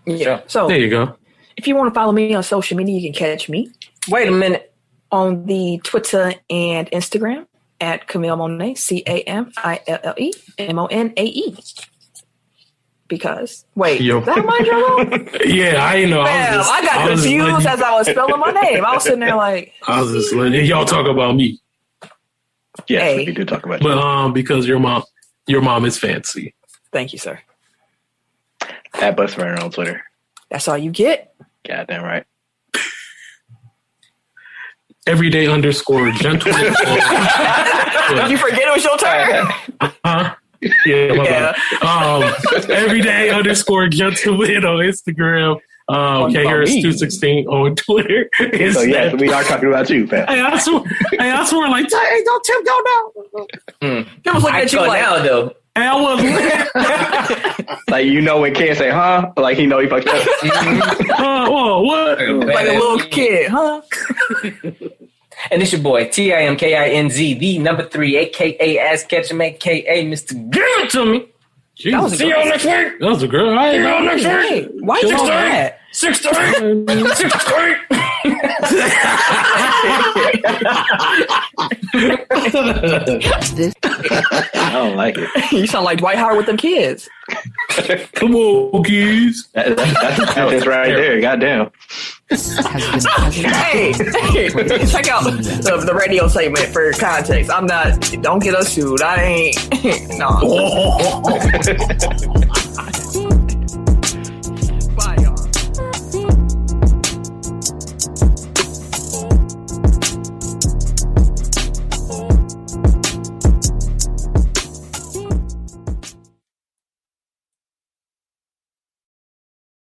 Yeah. So there you go. If you want to follow me on social media, you can catch me. Wait a minute. On the Twitter and Instagram at Camille Monet, CAMILLEMONAE. Because is that my drum? Yeah, I know. I got confused as I was spelling my name. I was sitting there like I was just letting y'all talk about me. Yes, we do talk about you. But because your mom is fancy. Thank you, sir. At Bus Runner on Twitter. That's all you get. Goddamn right. Everyday _ gentleman. You forget it was your turn. Yeah. Everyday _ gentleman on Instagram. KHarris216 on Twitter. So yes, we are talking about you, Pat. I swear, like, hey, don't Tim go down. It was looking at you like, now, though. And I was like, when Ken say, huh? Like, he know he fucked up. What? Like a little kid, huh? And it's your boy, TIMKINZ, the number 3, a.k.a. Ass Ketchum, a.k.a. Mr. Give It To Me. Jesus. See y'all next week. That was a girl. I ain't know next week. Why you doing that? 6 to 8. 6 to 8. I don't like it. You sound like Dwight Howard with them kids. Come on, kids. That's right there. Goddamn. Hey, check out the radio segment for context. Don't get us sued. I ain't, no.